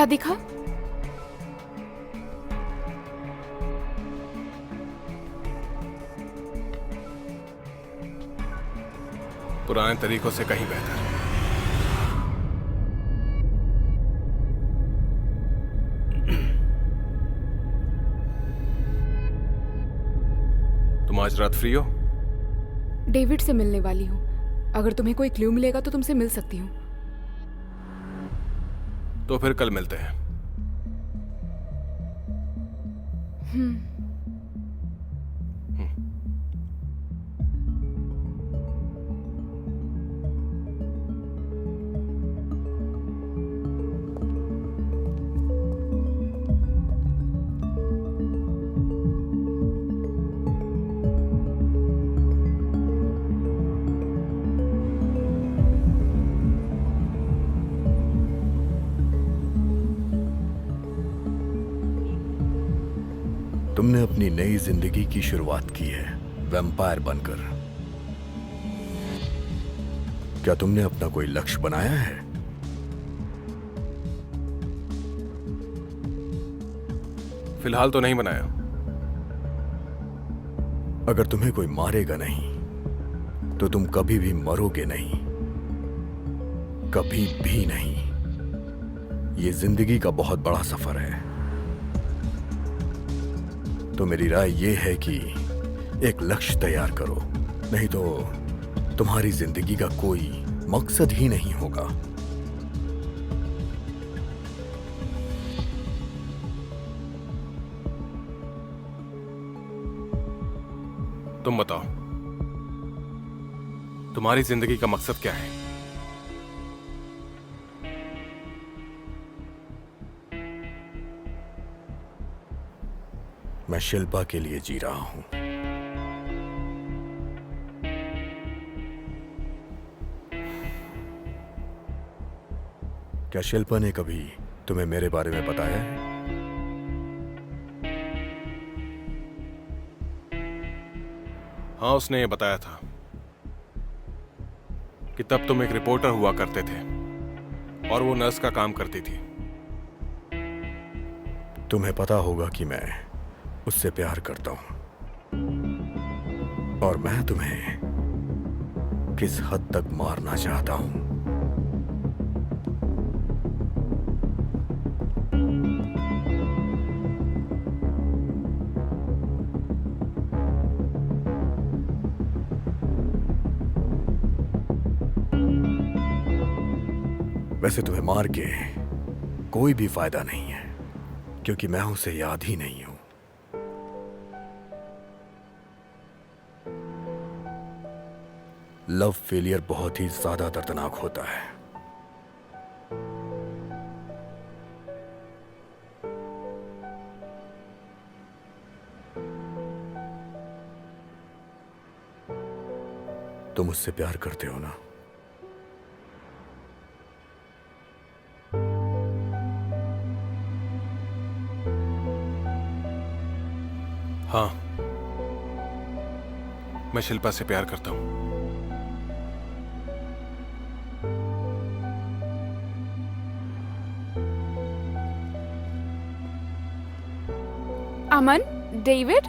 क्या दिखा? पुराने तरीकों से कहीं बेहतर। तुम आज रात फ्री हो? डेविड से मिलने वाली हूँ। अगर तुम्हें कोई क्लू मिलेगा तो तुमसे मिल सकती हूँ। तो फिर कल मिलते हैं। तुमने अपनी नई जिंदगी की शुरुआत की है वैम्पायर बनकर। क्या तुमने अपना कोई लक्ष्य बनाया है? फिलहाल तो नहीं बनाया। अगर तुम्हें कोई मारेगा नहीं तो तुम कभी भी मरोगे नहीं, कभी भी नहीं। ये जिंदगी का बहुत बड़ा सफर है। तो मेरी राय यह है कि एक लक्ष्य तैयार करो, नहीं तो तुम्हारी जिंदगी का कोई मकसद ही नहीं होगा। तुम बताओ, तुम्हारी जिंदगी का मकसद क्या है? मैं शिल्पा के लिए जी रहा हूं। क्या शिल्पा ने कभी तुम्हें मेरे बारे में बताया है? हाँ, उसने ये बताया था कि तब तुम एक रिपोर्टर हुआ करते थे और वो नर्स का काम करती थी। तुम्हें पता होगा कि मैं उससे प्यार करता हूं और मैं तुम्हें किस हद तक मारना चाहता हूं। वैसे तुम्हें मार के कोई भी फायदा नहीं है, क्योंकि मैं उसे याद ही नहीं हूं। लव फेलियर बहुत ही ज्यादा दर्दनाक होता है। तुम मुझसे प्यार करते हो ना? हाँ, मैं शिल्पा से प्यार करता हूं। अमन, डेविड,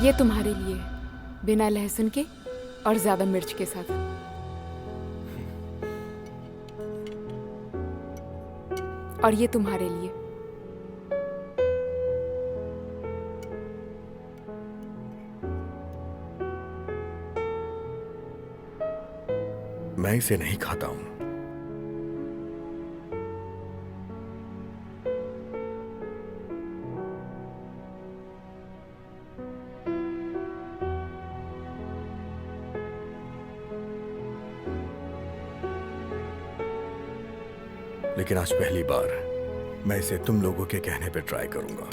ये तुम्हारे लिए, बिना लहसुन के और ज्यादा मिर्च के साथ। और ये तुम्हारे लिए। मैं इसे नहीं खाता हूं। लेकिन आज पहली बार मैं इसे तुम लोगों के कहने पे ट्राई करूंगा।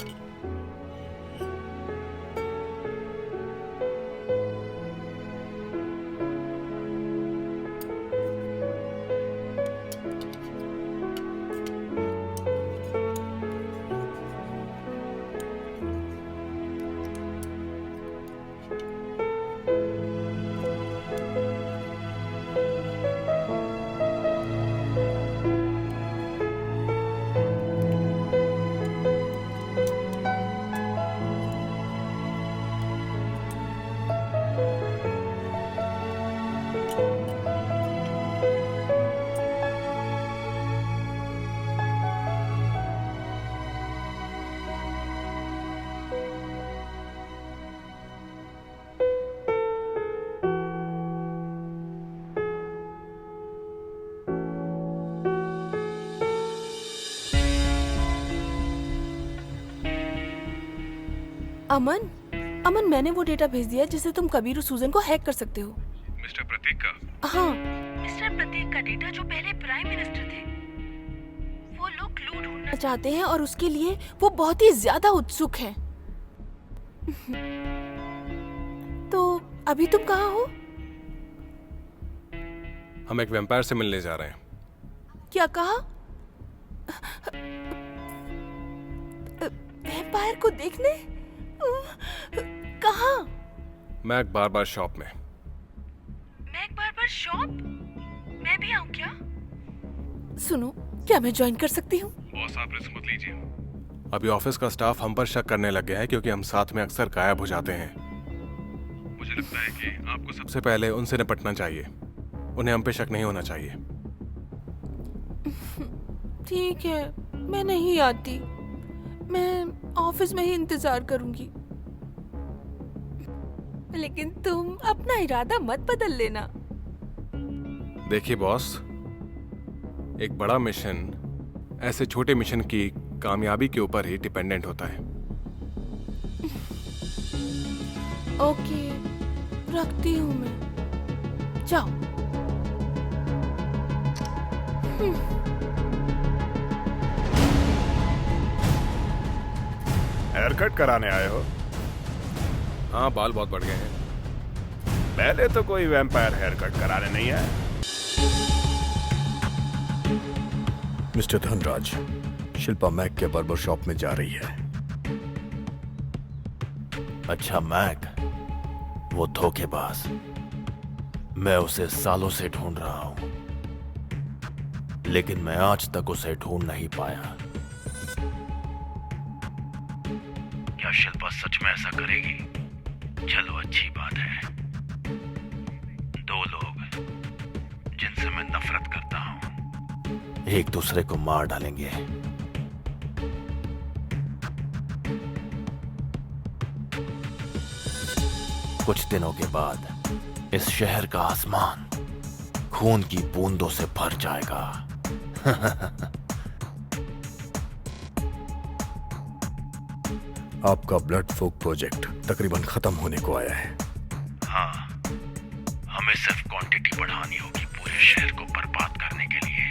अमन, अमन मैंने वो डेटा भेज दिया जिससे तुम कबीर और सूजन को हैक कर सकते हो। मिस्टर प्रतीक का? हाँ, मिस्टर प्रतीक का डेटा जो पहले प्राइम मिनिस्टर थे, वो लोग क्लू ढूंढना चाहते हैं और उसके लिए वो बहुत ही ज्यादा उत्सुक हैं। तो अभी तुम कहाँ हो? हम एक वैम्पायर से मिलने जा रहे हैं। क्या कहा? वैम्पायर को देखने? कहाँ? मैक बार्बर शॉप में। Mac barber shop? मैं भी आऊँ क्या? सुनो, क्या मैं ज्वाइन कर सकती हूँ? बॉस आप रिस्क मत लीजिए। अभी ऑफिस का स्टाफ हम पर शक करने लग गया है क्योंकि हम साथ में अक्सर गायब हो जाते हैं। मुझे लगता है कि आपको सबसे पहले उनसे निपटना चाहिए। उन्हें हम पे शक नहीं होना चाहिए। ठीक है, मैं नहीं आती। मैं ऑफिस में ही इंतजार करूंगी। लेकिन तुम अपना इरादा मत बदल लेना। देखिए बॉस, एक बड़ा मिशन ऐसे छोटे मिशन की कामयाबी के ऊपर ही डिपेंडेंट होता है। ओके, रखती हूँ मैं। जाओ। हेयर कट कराने आए हो? हाँ, बाल बहुत बढ़ गए हैं। पहले तो कोई वैम्पायर हेयर कट कराने नहीं आया। मिस्टर धनराज, शिल्पा मैक के बार्बर शॉप में जा रही है। अच्छा मैक, वो धोखेबाज, मैं उसे सालों से ढूंढ रहा हूं, लेकिन मैं आज तक उसे ढूंढ नहीं पाया। क्या शिल्पा सच में ऐसा करेगी? चलो अच्छी बात है। दो लोग जिनसे मैं नफरत करता हूं एक दूसरे को मार डालेंगे। कुछ दिनों के बाद इस शहर का आसमान खून की बूंदों से भर जाएगा। आपका ब्लड फोक प्रोजेक्ट तकरीबन खत्म होने को आया है। हाँ, हमें सिर्फ क्वांटिटी बढ़ानी होगी पूरे शहर को बर्बाद करने के लिए।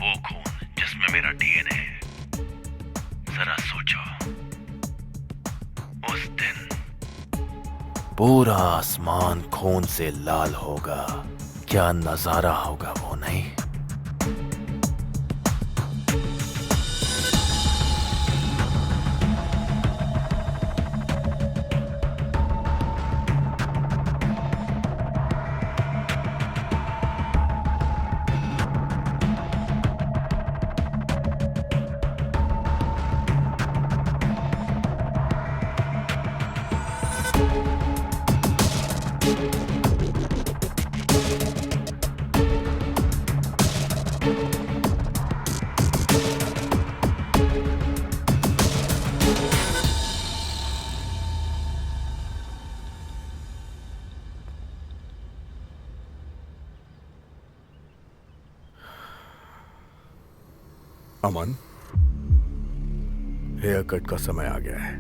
वो खून जिसमें मेरा डीएनए है। जरा सोचो, उस दिन पूरा आसमान खून से लाल होगा। क्या नजारा होगा वो, नहीं? अमन, हेयर कट का समय आ गया है।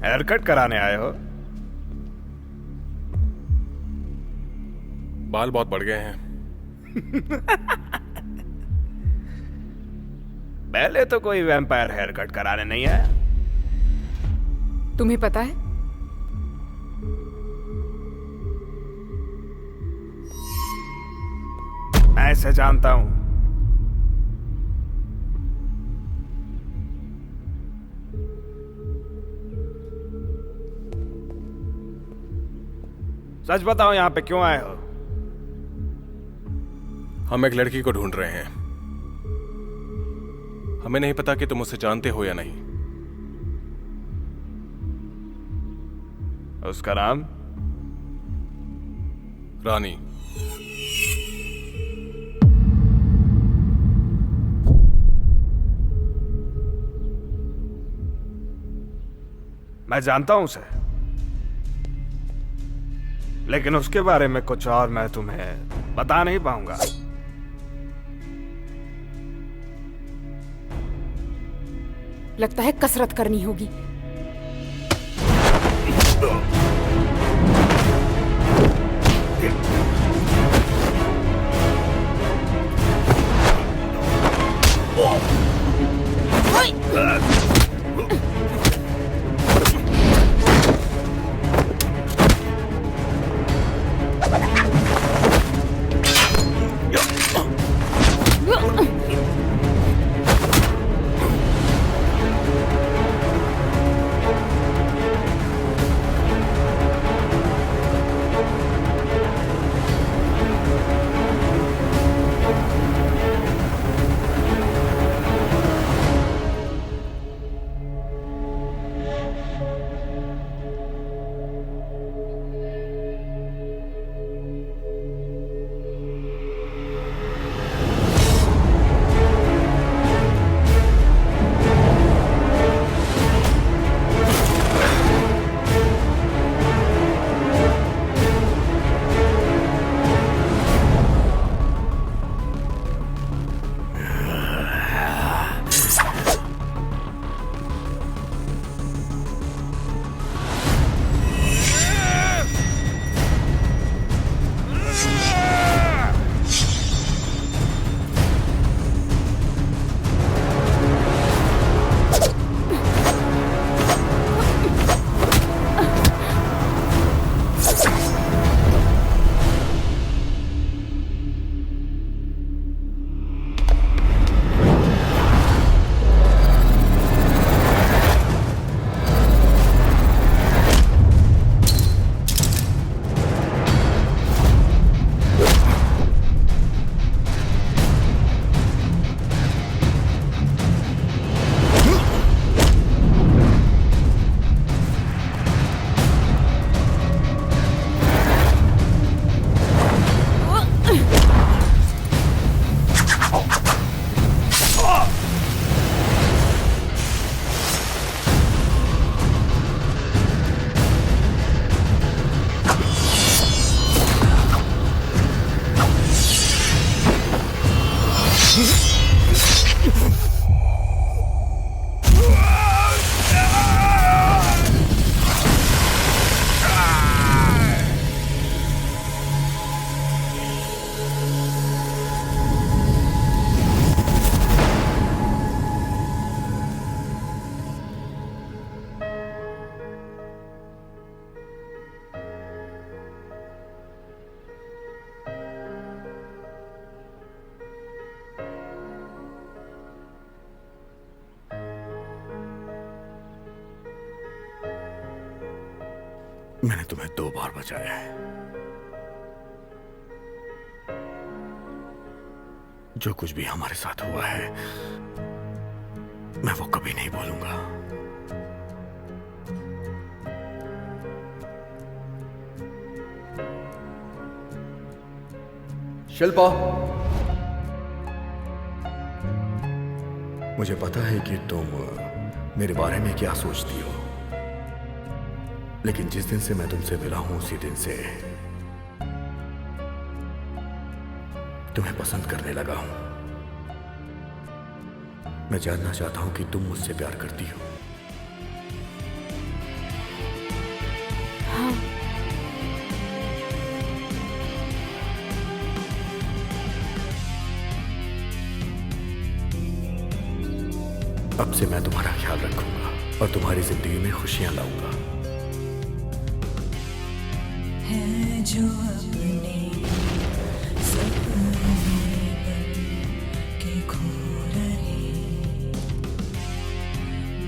हेयर कट कराने आए हो? बाल बहुत बढ़ गए हैं। पहले तो कोई वैम्पायर हेयर कट कराने नहीं आया। तुम्हें पता है, मैं इसे जानता हूं। सच बताओ, यहां पे क्यों आए हो? हम एक लड़की को ढूंढ रहे हैं। हमें नहीं पता कि तुम उसे जानते हो या नहीं। उसका नाम? रानी, मैं जानता हूं उसे, लेकिन उसके बारे में कुछ और मैं तुम्हें बता नहीं पाऊंगा। लगता है कसरत करनी होगी। मैंने तुम्हें 2 बार बचाया है। जो कुछ भी हमारे साथ हुआ है मैं वो कभी नहीं भूलूंगा। शिल्पा, मुझे पता है कि तुम मेरे बारे में क्या सोचती हो, लेकिन जिस दिन से मैं तुमसे मिला हूं उसी दिन से तुम्हें पसंद करने लगा हूं। मैं जानना चाहता हूं कि तुम मुझसे प्यार करती हो। हाँ। अब से मैं तुम्हारा ख्याल रखूंगा और तुम्हारी जिंदगी में खुशियां लाऊंगा। है जो अपने सपने बन के खो रहे,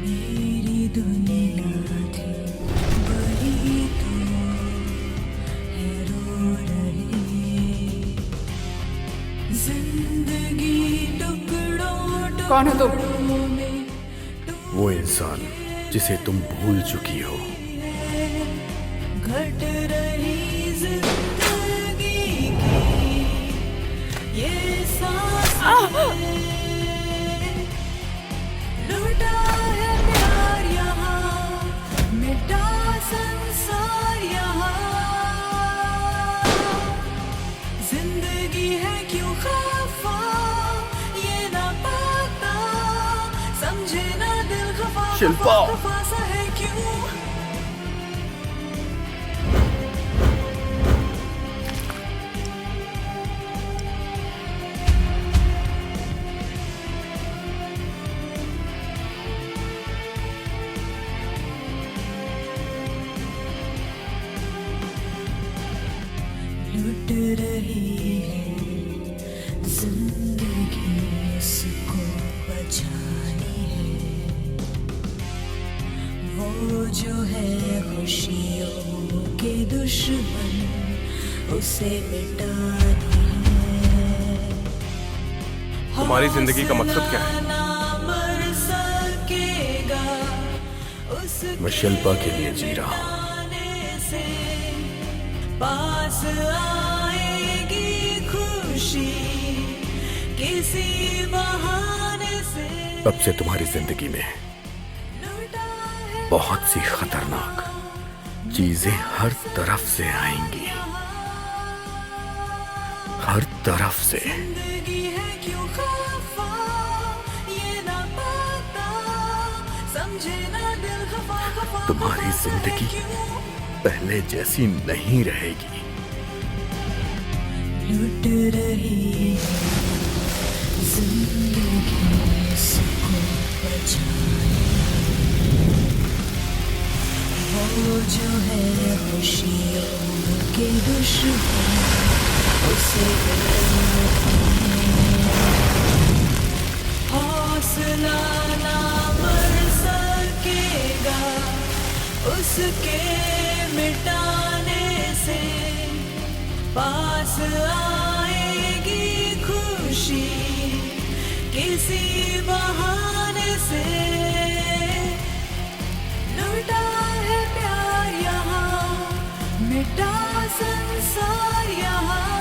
मेरी दुनिया थी वही तो है रो रही, जिंदगी टुकड़ों कौन हो तुम? वो इंसान जिसे तुम भूल चुकी हो। घट रही जिंदगी लूटा है प्यार यहाँ, मिटा संसार यहाँ। जिंदगी है क्यों खफा, ये ना पता, समझे ना दिल खफा शिल्पा। खफा सा है क्यों। लुट रही है जिंदगी, उसको बचानी है। वो जो है खुशियों के दुश्मन, उसे मिटानी है। तुम्हारी जिंदगी का मकसद क्या है? ना मर सकेगा मैं शिल्पा के लिए जी रहा हूँ। से पास आएगी खुशी किसी बहाने से। अब से तुम्हारी जिंदगी में बहुत सी खतरनाक चीजें हर तरफ से आएंगी, हर तरफ से। जिंदगी है क्यों खफा, ये ना पता, समझे ना दिल खफा खफा। तुम्हारी जिंदगी पहले जैसी नहीं रहेगी। लुट रही है जिंदगी, उसको बचानी है। वो जो है खुशियों के दुश्मन, उसे मिटानी है। हौसला ना मर सकेगा उसके मिटाने से। पास आएगी खुशी किसी बहाने से। लूटा है प्यार यहाँ, मिटा संसार यहाँ।